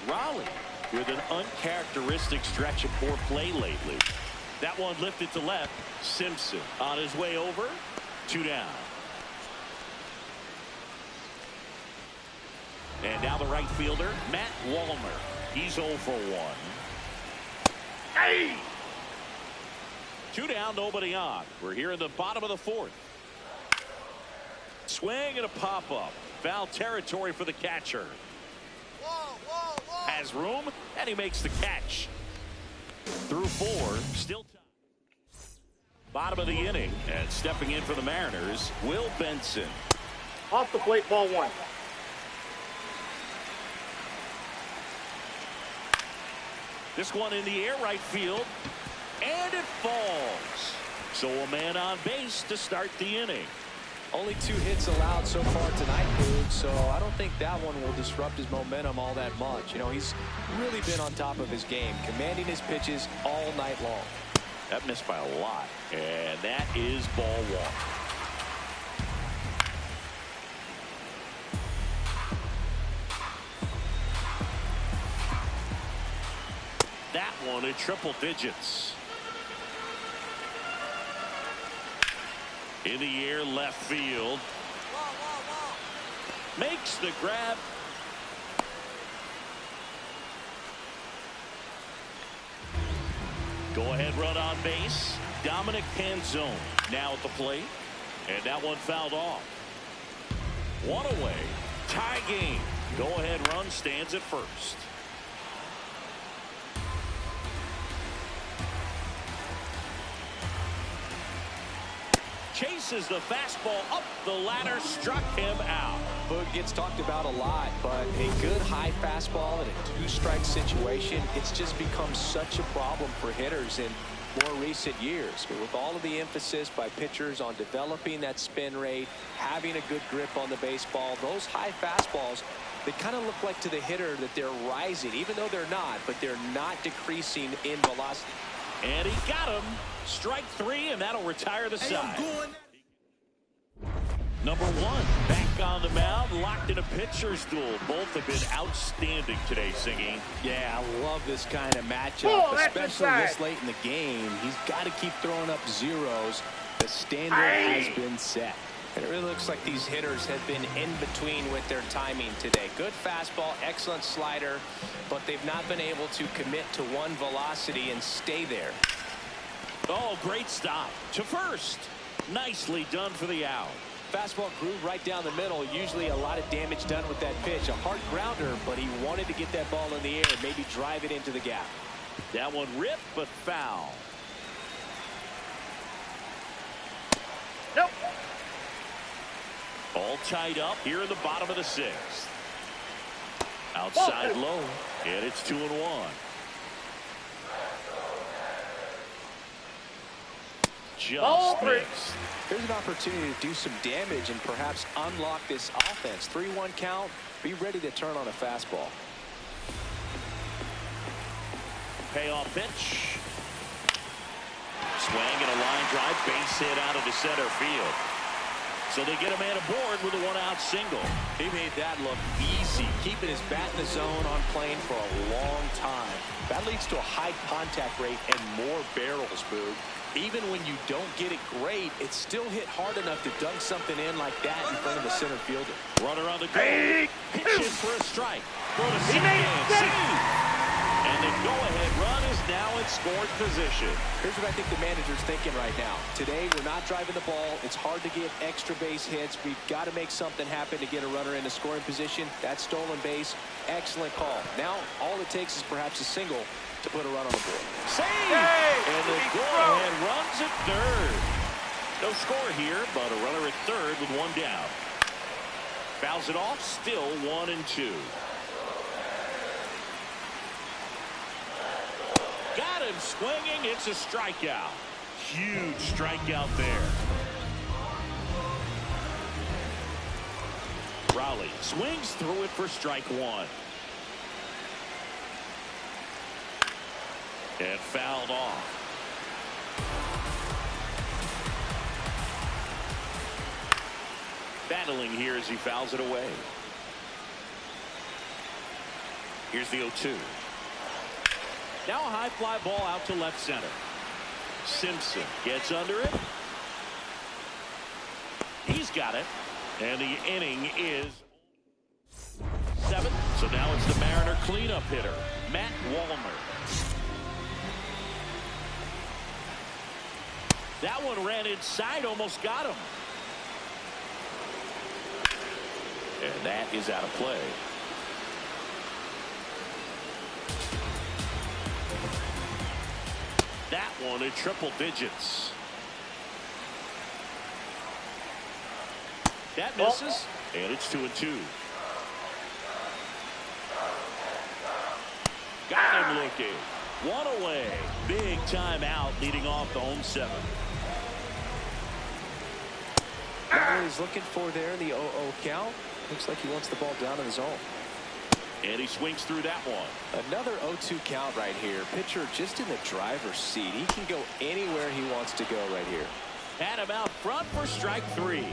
Raleigh with an uncharacteristic stretch of poor play lately. That one lifted to left. Simpson on his way over. 2 down. And now the right fielder, Matt Wallner. He's 0 for 1. Hey! 2 down, nobody on. We're here in the bottom of the 4th. Swing and a pop-up. Foul territory for the catcher. Has room, and he makes the catch. Through 4, still time. Bottom of the inning, and stepping in for the Mariners, Will Benson. Off the plate, ball 1. This one in the air, right field, and it falls. So a man on base to start the inning. Only 2 hits allowed so far tonight, Boog, so I don't think that one will disrupt his momentum all that much. You know, he's really been on top of his game, commanding his pitches all night long. That missed by a lot, and that is ball 1. That one in triple digits. In the air, left field. Makes the grab. Go ahead run on base. Dominic Canzone now at the plate. And that one fouled off. 1 away. Tie game. Go ahead run stands at first. Chases the fastball up the ladder, struck him out. Boog gets talked about a lot, but a good high fastball in a 2-strike situation, it's just become such a problem for hitters in more recent years. But with all of the emphasis by pitchers on developing that spin rate, having a good grip on the baseball, those high fastballs, they kind of look like to the hitter that they're rising, even though they're not, but they're not decreasing in velocity. And he got him. Strike 3, and that'll retire the side. Number 1 back on the mound, locked in a pitcher's duel. Both have been outstanding today, Singy. Yeah, I love this kind of matchup, especially this late in the game. He's got to keep throwing up zeros. The standard has been set. And it really looks like these hitters have been in between with their timing today. Good fastball, excellent slider, but they've not been able to commit to one velocity and stay there. Oh, great stop to first. Nicely done for the out. Fastball groove right down the middle. Usually a lot of damage done with that pitch. A hard grounder, but he wanted to get that ball in the air and maybe drive it into the gap. That one ripped, but foul. Nope. All tied up here in the bottom of the 6th. Outside low, and it's 2-1. Just missed. Here's an opportunity to do some damage and perhaps unlock this offense. 3-1 count. Be ready to turn on a fastball. Payoff pitch. Swing and a line drive, base hit out of the center field. So they get a man aboard with a 1-out single. He made that look easy, keeping his bat in the zone on plane for a long time. That leads to a high contact rate and more barrels, Boog. Even when you don't get it great, it's still hit hard enough to dunk something in like that in front of the center fielder. Runner on the go. Pitches for a strike. Throw to second. And the go-ahead run is now in scored position. Here's what I think the manager's thinking right now. Today, we're not driving the ball. It's hard to get extra base hits. We've got to make something happen to get a runner into scoring position. That stolen base, excellent call. Now, all it takes is perhaps a single to put a run on the board. Save! And the go-ahead runs at third. No score here, but a runner at third with 1 down. Fouls it off, still 1-2. Got him swinging. It's a strikeout. Huge strikeout there. Rowley swings through it for strike 1. And fouled off. Battling here as he fouls it away. Here's the 0-2. Now a high fly ball out to left center. Simpson gets under it. He's got it. And the inning is 7. So now it's the Mariner cleanup hitter, Matt Wallner. That one ran inside, almost got him. And that is out of play. That one in triple digits. That misses, and it's 2-2. Got him looking. 1 away. Big time out leading off the home 7. What he's looking for there in the 0-0 count. Looks like he wants the ball down in the zone. And he swings through that one. Another 0-2 count right here. Pitcher just in the driver's seat. He can go anywhere he wants to go right here. Had him out front for strike 3.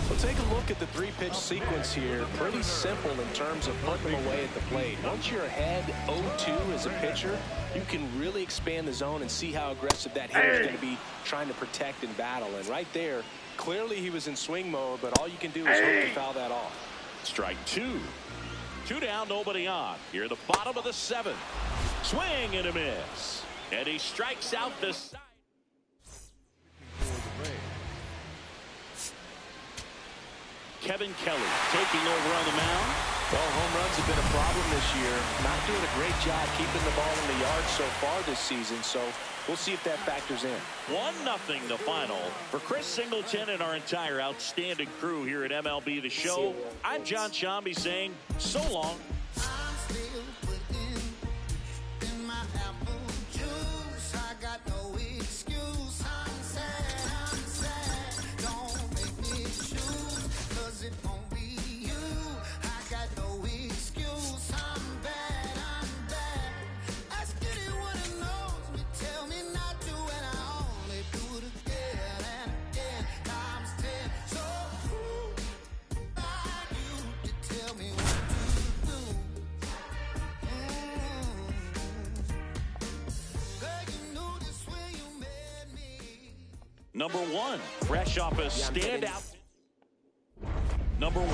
Well, take a look at the 3-pitch sequence here. Pretty simple in terms of putting them away at the plate. Once you're ahead 0-2 as a pitcher, you can really expand the zone and see how aggressive that hitter is going to be trying to protect and battle. And right there, clearly he was in swing mode, but all you can do is hope to foul that off. Strike 2. 2 down, nobody on. Here at the bottom of the 7th. Swing and a miss. And he strikes out the side. Kevin Kelly taking over on the mound. Well, home runs have been a problem this year. Not doing a great job keeping the ball in the yard so far this season, so we'll see if that factors in. 1-0 the final. For Chris Singleton and our entire outstanding crew here at MLB The Show, I'm John Shambi saying so long. Number 1, fresh off a standout. Number 1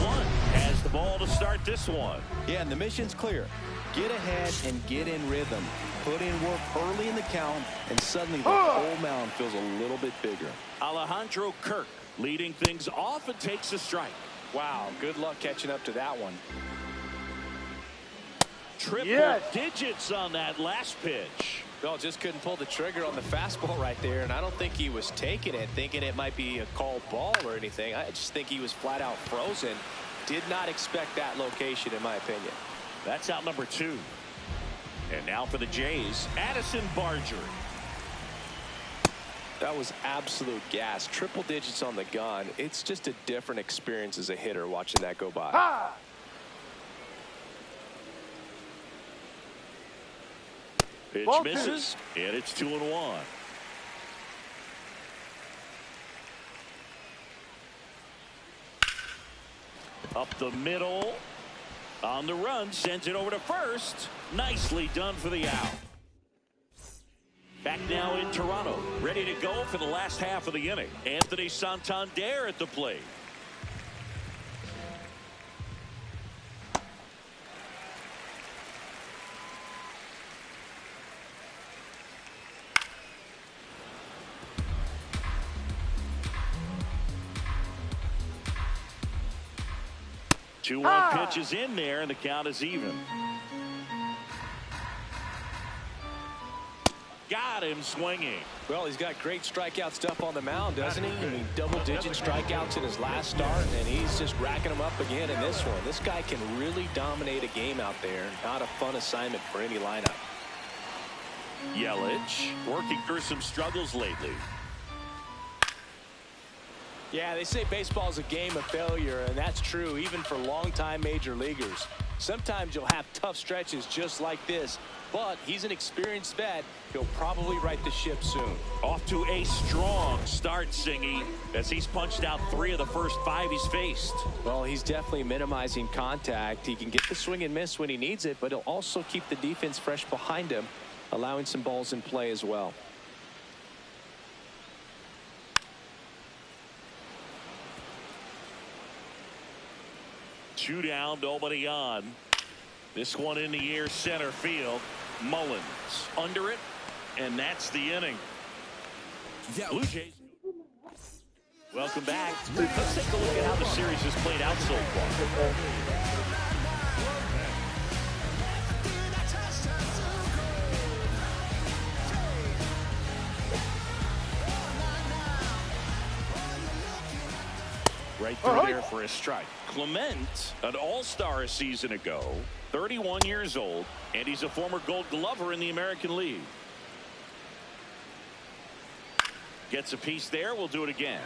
has the ball to start this one. Yeah, and the mission's clear. Get ahead and get in rhythm. Put in work early in the count, and suddenly the whole mound feels a little bit bigger. Alejandro Kirk leading things off and takes a strike. Wow, good luck catching up to that one. Triple digits on that last pitch. Well, just couldn't pull the trigger on the fastball right there, and I don't think he was taking it, thinking it might be a called ball or anything. I just think he was flat out frozen. Did not expect that location, in my opinion. That's out number 2. And now for the Jays, Addison Barger. That was absolute gas. Triple digits on the gun. It's just a different experience as a hitter watching that go by. Ah! Pitch misses, and it's 2-1. Up the middle. On the run, sends it over to first. Nicely done for the out. Back now in Toronto, ready to go for the last half of the inning. Anthony Santander at the plate. Two-one pitch is in there, and the count is even. Got him swinging. Well, he's got great strikeout stuff on the mound, doesn't he? I mean, double-digit strikeouts in his last start, and he's just racking them up again in this one. This guy can really dominate a game out there. Not a fun assignment for any lineup. Yelich working through some struggles lately. Yeah, they say baseball is a game of failure, and that's true even for longtime major leaguers. Sometimes you'll have tough stretches just like this, but he's an experienced vet. He'll probably right the ship soon. Off to a strong start, Singy, as he's punched out 3 of the first 5 he's faced. Well, he's definitely minimizing contact. He can get the swing and miss when he needs it, but he'll also keep the defense fresh behind him, allowing some balls in play as well. Two down, nobody on. This one in the air, center field. Mullins under it, and that's the inning. Blue Jays. Welcome back. Let's take a look at how the series has played out so far. Right through there for a strike. Clement, an all-star a season ago, 31 years old, and he's a former Gold Glover in the American League. Gets a piece there. We'll do it again.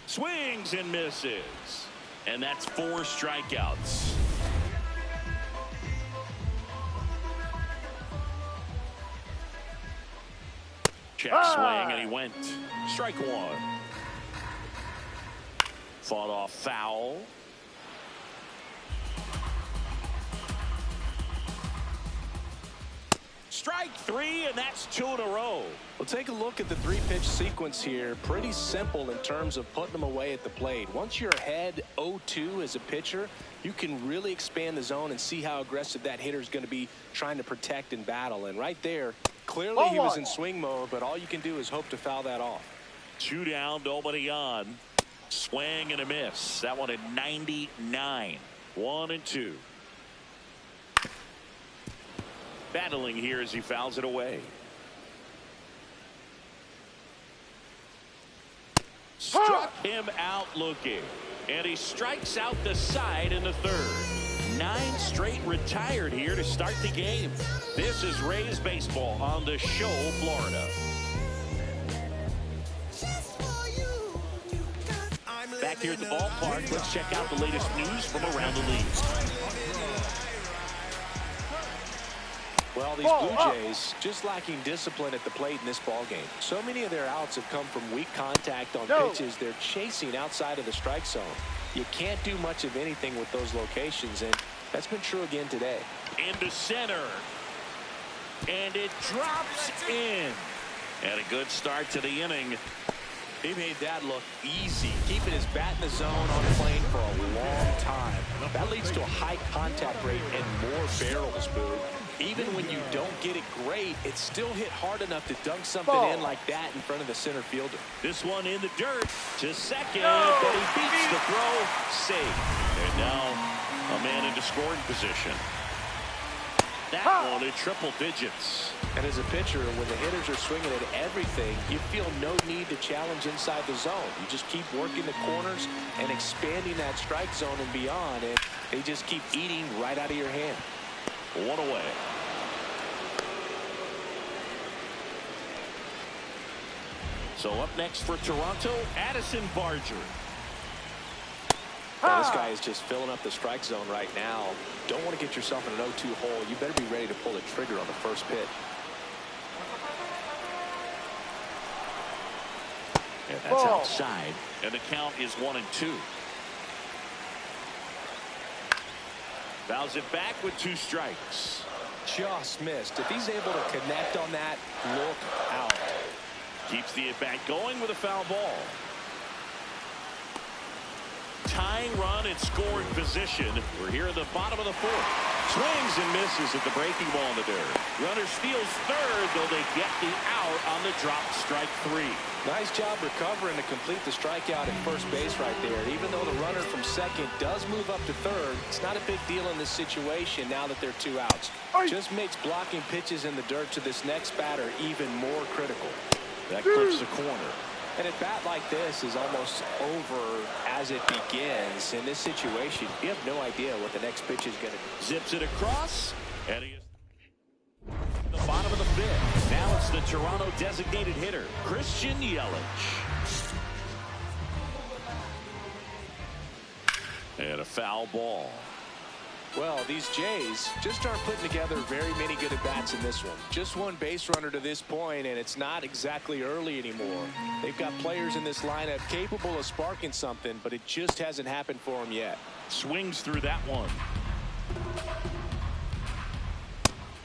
Swings and misses. And that's 4 strikeouts. Check swing, and he went. Strike 1. Fought off foul. Strike 3, and that's 2 in a row. Well, take a look at the 3-pitch sequence here. Pretty simple in terms of putting them away at the plate. Once you're ahead 0-2 as a pitcher, you can really expand the zone and see how aggressive that hitter is going to be trying to protect and battle. And right there, clearly he was in swing mode, but all you can do is hope to foul that off. 2 down, nobody on. Swing and a miss. That one at 99. 1-2. Battling here as he fouls it away. Struck him out looking. And he strikes out the side in the 3rd. 9 straight retired here to start the game. This is Rays baseball on the Show, Florida. Back here at the ballpark, let's check out the latest news from around the league. Well, these Blue Jays just lacking discipline at the plate in this ball game. So many of their outs have come from weak contact on pitches they're chasing outside of the strike zone. You can't do much of anything with those locations, and that's been true again today. Into center. And it drops in. And a good start to the inning. He made that look easy, keeping his bat in the zone on the plane for a long contact rate and more barrels, Boo. Even when you don't get it great, it's still hit hard enough to dunk something in like that in front of the center fielder. This one in the dirt to second, but he beats the throw. Safe. And now a man into scoring position. That one in triple digits. And as a pitcher, when the hitters are swinging at everything, you feel no need to challenge inside the zone. You just keep working the corners and expanding that strike zone and beyond, and they just keep eating right out of your hand. One away. So up next for Toronto, Addison Barger. Now, this guy is just filling up the strike zone right now. Don't want to get yourself in an 0-2 hole. You better be ready to pull the trigger on the first pitch. And that's outside. And the count is 1-2. Fouls it back with 2 strikes. Just missed. If he's able to connect on that, look out. Keeps the at-bat going with a foul ball. Tying run in scoring position. We're here in the bottom of the 4th. Swings and misses at the breaking ball in the dirt. Runner steals third, though they get the out on the drop, strike 3. Nice job recovering to complete the strikeout at first base right there. Even though the runner from second does move up to third, it's not a big deal in this situation now that they're 2 outs. Just makes blocking pitches in the dirt to this next batter even more critical. That clips the corner. An at-bat like this is almost over as it begins. In this situation, you have no idea what the next pitch is going to be. Zips it across, and he is the bottom of the 5th. Now it's the Toronto designated hitter, Christian Yelich. And a foul ball. Well, these Jays just aren't putting together very many good at-bats in this one. Just one base runner to this point, and it's not exactly early anymore. They've got players in this lineup capable of sparking something, but it just hasn't happened for them yet. Swings through that one.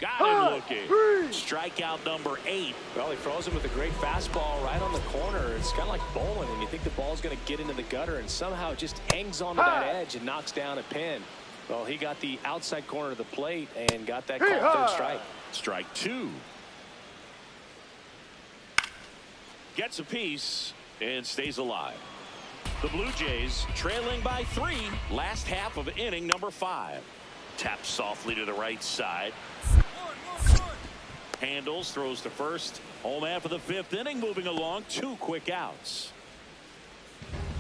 Got him looking. Strikeout number 8. Well, he froze him with a great fastball right on the corner. It's kind of like bowling, and you think the ball's going to get into the gutter, and somehow it just hangs onto that edge and knocks down a pin. Well, he got the outside corner of the plate and got that called third strike. Strike 2. Gets a piece and stays alive. The Blue Jays trailing by 3. Last half of inning number 5. Taps softly to the right side. Handles, throws to first. Home half of the 5th inning, moving along. 2 quick outs.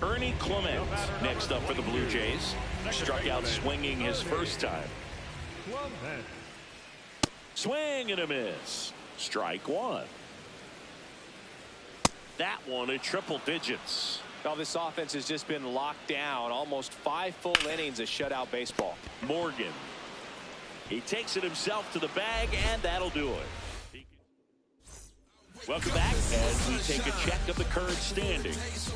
Ernie Clement next up for the Blue Jays. Struck out swinging his first time. Swing and a miss. Strike 1. That one in triple digits. Well, this offense has just been locked down. Almost 5 full innings of shutout baseball. Morgan. He takes it himself to the bag, and that'll do it. Welcome back as we take a check of the current standings.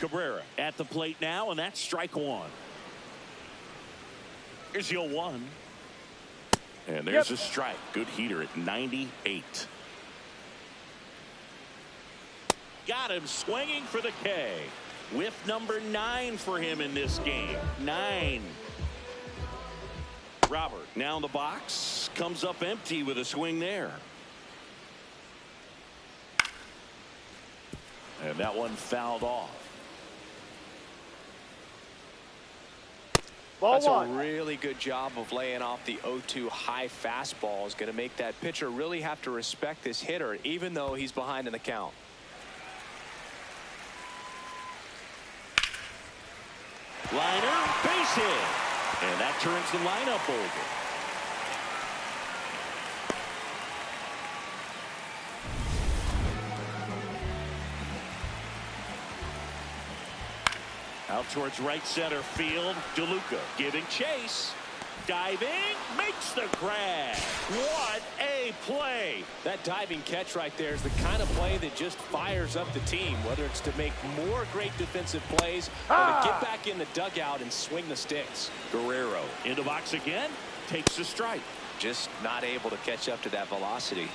Cabrera at the plate now, and that's strike 1. Here's the 0-1. And there's a strike. Good heater at 98. Got him swinging for the K. Whiff number 9 for him in this game. 9. Robert now in the box. Comes up empty with a swing there. And that one fouled off. That's a really good job of laying off the 0-2 high fastball. Is going to make that pitcher really have to respect this hitter, even though he's behind in the count. Liner, base hit. And that turns the lineup over. Out towards right center field. DeLuca giving chase. Diving, makes the grab. What a play. That diving catch right there is the kind of play that just fires up the team, whether it's to make more great defensive plays or to get back in the dugout and swing the sticks. Guerrero in the box again, takes the strike. Just not able to catch up to that velocity.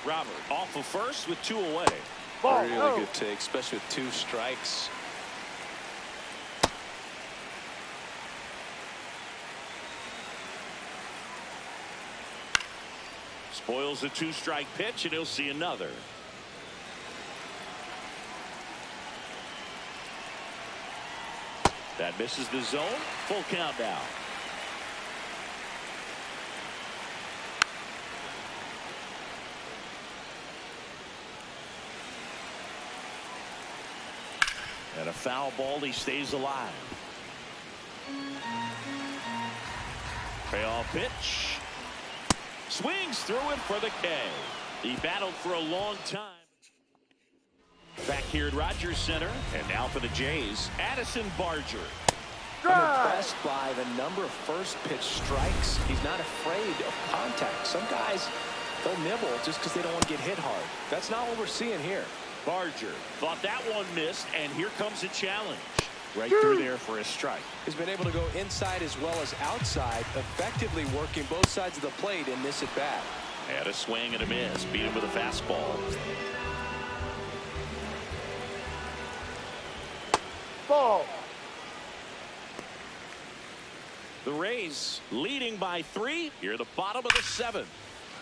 Robert off of first with 2 away. Really good take, especially with 2 strikes. Spoils the 2-strike pitch, and he'll see another. That misses the zone. Full count now. And a foul ball. He stays alive. Payoff pitch. Swings through it for the K. He battled for a long time. Back here at Rogers Center. And now for the Jays, Addison Barger. I'm impressed by the number of first pitch strikes. He's not afraid of contact. Some guys, they'll nibble just because they don't want to get hit hard. That's not what we're seeing here. Barger thought that one missed, and here comes a challenge. Right through there for a strike. He's been able to go inside as well as outside, effectively working both sides of the plate in this at bat. Had a swing and a miss. Beat him with a fastball. Ball. The Rays leading by 3 here, the bottom of the 7th.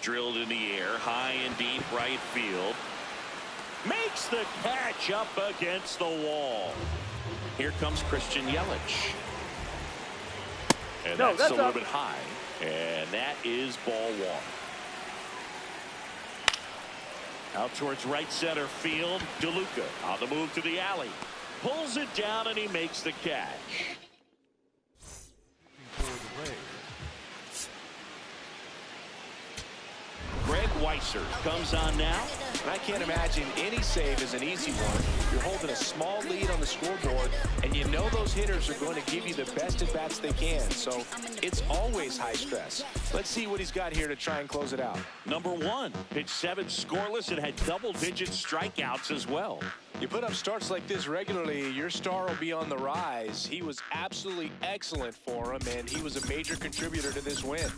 Drilled in the air, high and deep right field. Makes the catch up against the wall. Here comes Christian Yelich. And that's a little bit high. And that is ball 1. Out towards right center field. DeLuca on the move to the alley. Pulls it down, and he makes the catch. Greg Weisser comes on now. And I can't imagine any save is an easy one. You're holding a small lead on the scoreboard, and you know those hitters are going to give you the best at-bats they can. So it's always high stress. Let's see what he's got here to try and close it out. Number 1, pitched 7 scoreless and had double-digit strikeouts as well. You put up starts like this regularly, your star will be on the rise. He was absolutely excellent for him, and he was a major contributor to this win.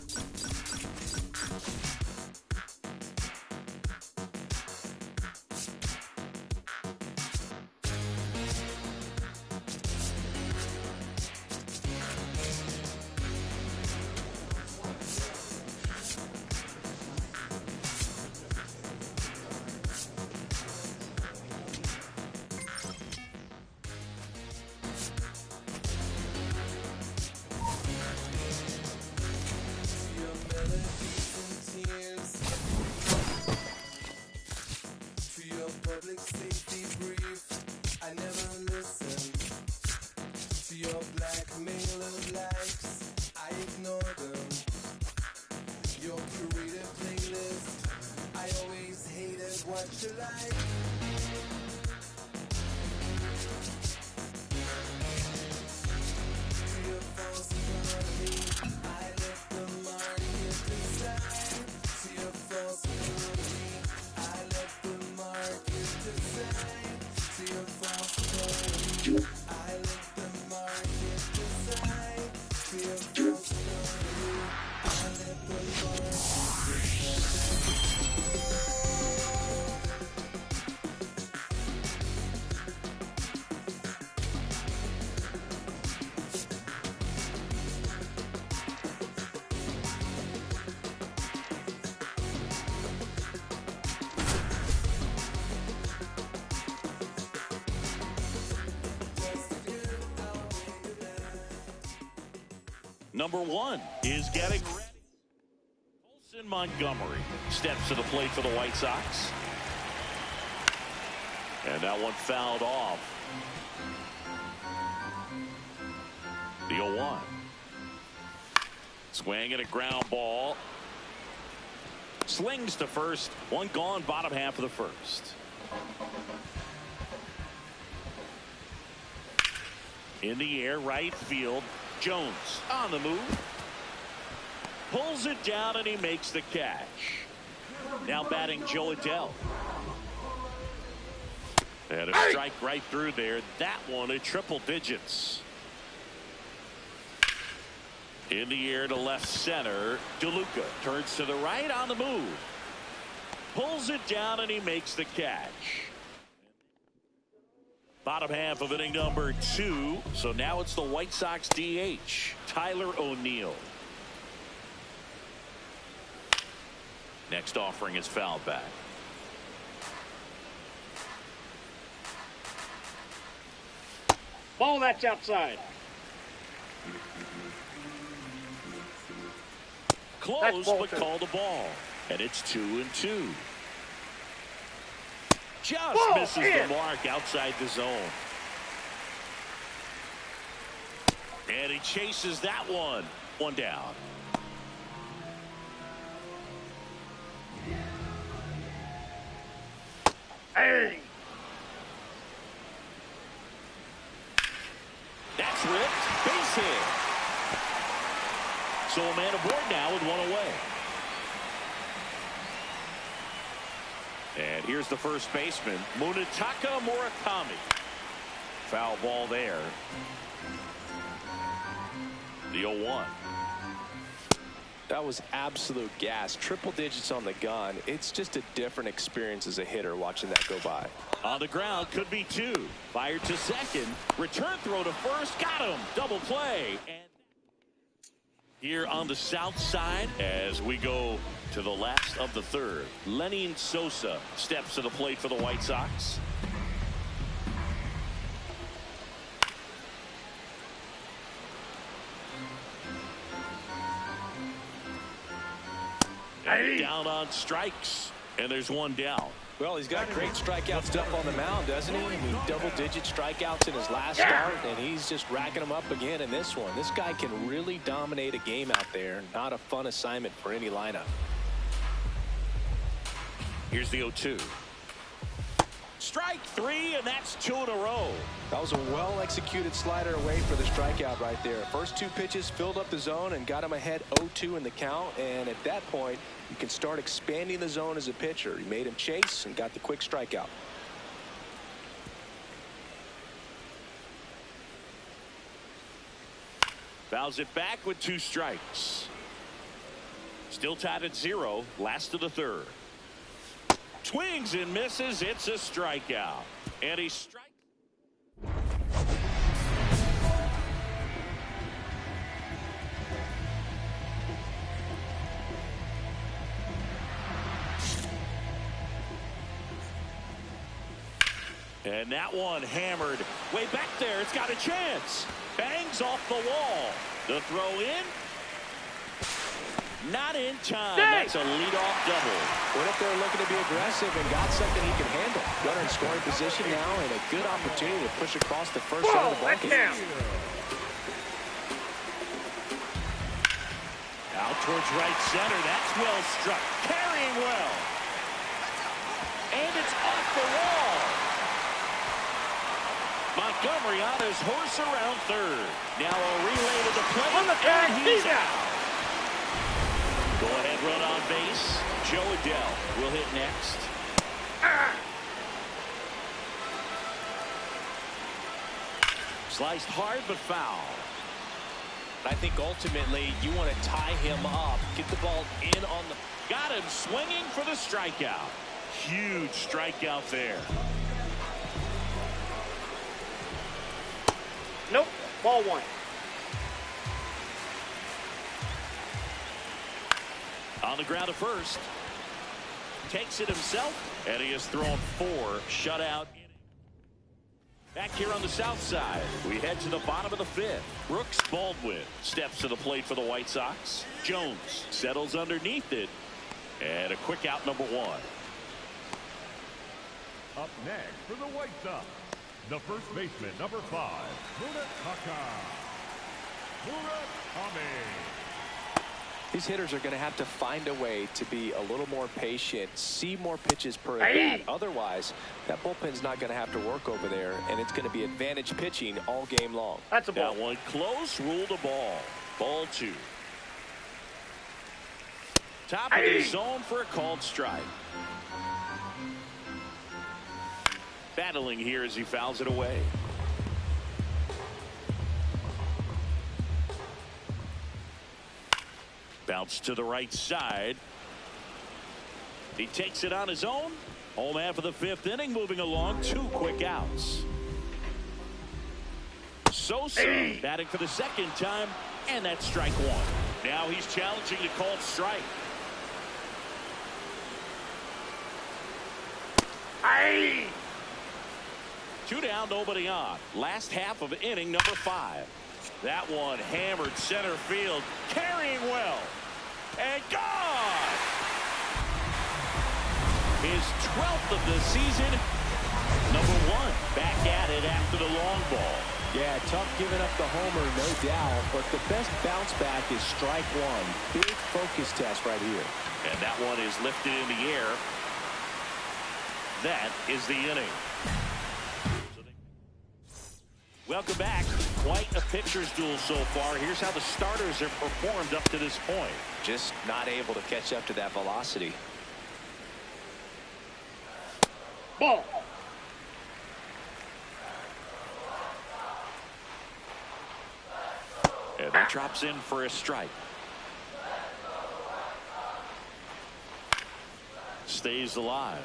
Number 1 is getting ready. Colson Montgomery steps to the plate for the White Sox. And that one fouled off. The 0-1. Swing and a ground ball. Slings to first. One gone, bottom half of the first. In the air, right field. Jones on the move. Pulls it down, and he makes the catch. Now batting Joe Adell. And a strike right through there. That one at triple digits. In the air to left center. DeLuca turns to the right on the move. Pulls it down, and he makes the catch. Bottom half of inning number 2. So now it's the White Sox DH, Tyler O'Neill. Next offering is fouled back. Ball, that's outside. Close, but called a ball. And it's 2-2. Just misses the mark outside the zone. And he chases that one. One down. Hey! That's ripped. Base hit. So a man aboard now with one away. And here's the first baseman, Munetaka Murakami. Foul ball there. The 0-1. That was absolute gas. Triple digits on the gun. It's just a different experience as a hitter watching that go by. On the ground, could be two. Fired to second. Return throw to first. Got him. Double play. And here on the south side as we go to the last of the third. Lenny Sosa steps to the plate for the White Sox. And down on strikes. And there's one down. Well, he's got great strikeout stuff on the mound, doesn't he? I mean, double-digit strikeouts in his last start, and he's just racking them up again in this one. This guy can really dominate a game out there. Not a fun assignment for any lineup. Here's the 0-2. Strike three, and that's 2 in a row. That was a well-executed slider away for the strikeout right there. First two pitches filled up the zone and got him ahead 0-2 in the count. And at that point, you can start expanding the zone as a pitcher. He made him chase and got the quick strikeout. Fouls it back with 2 strikes. Still tied at 0. Last of the third. Swings and misses. It's a strikeout. And he strikes. And that one hammered way back there. It's got a chance. Bangs off the wall. The throw in. Not in time. That's a leadoff double. Went up there looking to be aggressive and got something he can handle. Gunner in scoring position now and a good opportunity to push across the first side of the ballgame. Out towards right center. That's well struck. Carrying well. And it's off the wall. Montgomery on his horse around third. Now a relay to the plate. On the tag, he's out. Go ahead run on base. Joe Adell will hit next. Sliced hard but foul. I think ultimately you want to tie him up, get the ball in on the. Got him swinging for the strikeout. Huge strikeout there. Nope. Ball 1. On the ground at first. Takes it himself. And he has thrown 4 shutout innings. Back here on the south side, we head to the bottom of the 5th. Brooks Baldwin steps to the plate for the White Sox. Jones settles underneath it. And a quick out, number 1. Up next for the White Sox, the first baseman, number 5, Munetaka Murakami. These hitters are going to have to find a way to be a little more patient, see more pitches per at bat. Otherwise, that bullpen's not going to have to work over there, and it's going to be advantage pitching all game long. That's a ball. That one close, ruled a ball. Ball 2. Top of the zone for a called strike. Battling here as he fouls it away. Bounce to the right side. He takes it on his own. Home half of the 5th inning, moving along. 2 quick outs. Sosa batting for the 2nd time, and that's strike 1. Now he's challenging the called strike. Hey! 2 down, nobody on. Last half of inning number 5. That one hammered center field, carrying well, and gone. His 12th of the season. Number 1 back at it after the long ball. Yeah, tough giving up the homer, no doubt, but the best bounce back is strike 1. Big focus test right here. And that one is lifted in the air. That is the inning. Welcome back. Quite a pitcher's duel so far. Here's how the starters have performed up to this point. Just not able to catch up to that velocity. Ball. And that drops in for a strike. Stays alive.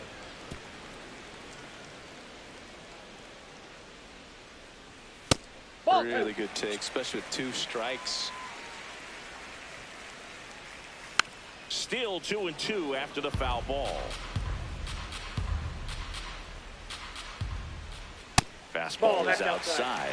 Really good take, especially with 2 strikes. Still 2-2 after the foul ball. Fastball is outside.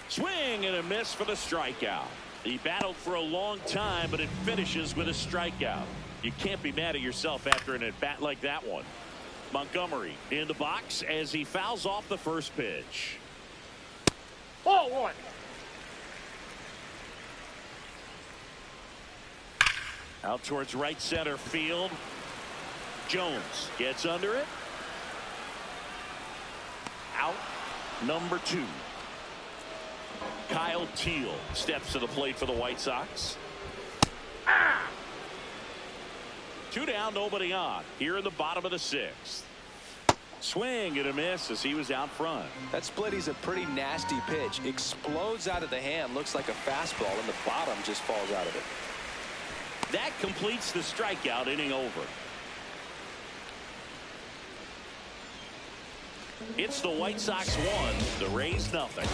Swing and a miss for the strikeout. He battled for a long time, but it finishes with a strikeout. You can't be mad at yourself after an at-bat like that one. Montgomery in the box as he fouls off the first pitch. Ball 1. Out towards right center field. Jones gets under it. Out number 2. Kyle Teel steps to the plate for the White Sox. 2 down, nobody on. Here in the bottom of the 6th. Swing and a miss as he was out front. That splitty's a pretty nasty pitch. Explodes out of the hand. Looks like a fastball, and the bottom just falls out of it. That completes the strikeout, inning over. It's the White Sox 1, the Rays nothing.